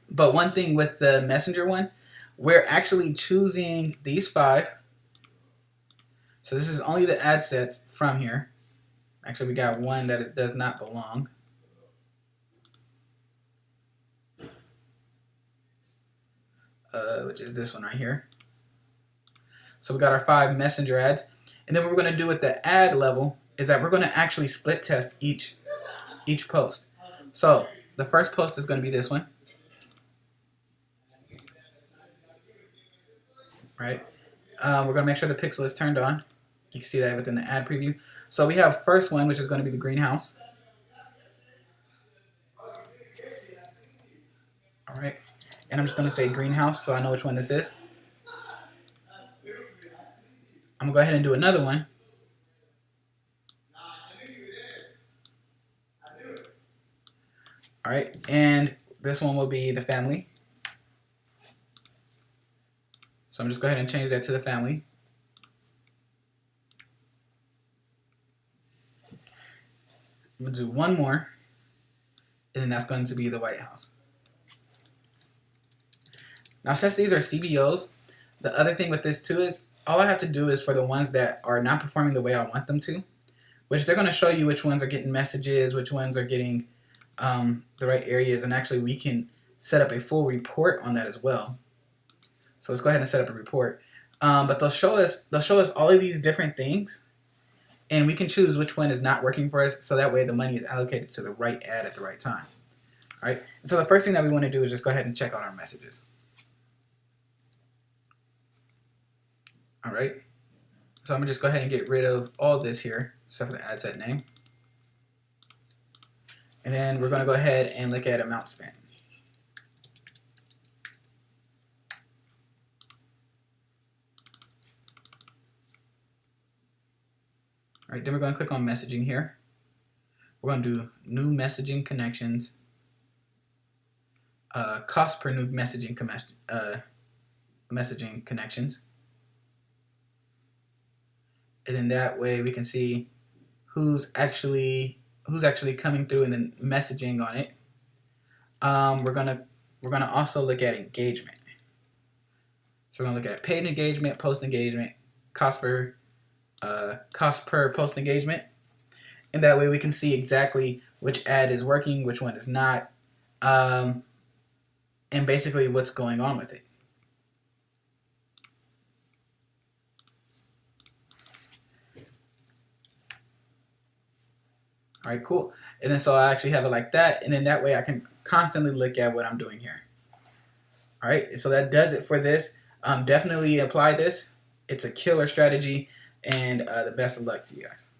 but one thing with the messenger one, we're actually choosing these five. So this is only the ad sets from here. Actually, we got one that it does not belong. Which is this one right here. So we got our 5 messenger ads. And then what we're going to do with the ad level is that we're going to actually split test each post. So the first post is going to be this one. Right? We're going to make sure the pixel is turned on. You can see that within the ad preview. So we have first one, which is going to be the greenhouse. All right. And I'm just going to say greenhouse so I know which one this is. I'm going to go ahead and do another one. All right. And this one will be the family. So I'm just go ahead and change that to the family. I'm going to do one more. And then that's going to be the White House. Now, since these are CBOs, the other thing with this too is all I have to do is for the ones that are not performing the way I want them to, which they're going to show you which ones are getting messages, which ones are getting the right areas, and actually we can set up a full report on that as well. So let's go ahead and set up a report. But they'll show us all of these different things, and we can choose which one is not working for us, so that way the money is allocated to the right ad at the right time. All right. So the first thing that we want to do is just go ahead and check out our messages. All right. So I'm gonna just go ahead and get rid of all this here, except for the ad set name. And then we're gonna go ahead and look at amount spent. All right, then we're gonna click on messaging here. We're gonna do new messaging connections. Cost per new messaging connections. And then that way we can see who's actually coming through and then messaging on it. We're gonna also look at engagement. So we're gonna look at paid engagement, post engagement, cost per post engagement, and that way we can see exactly which ad is working, which one is not, and basically what's going on with it. All right, cool. And then so I actually have it like that, and then that way I can constantly look at what I'm doing here. All right, so that does it for this. Definitely apply this. It's a killer strategy, and the best of luck to you guys.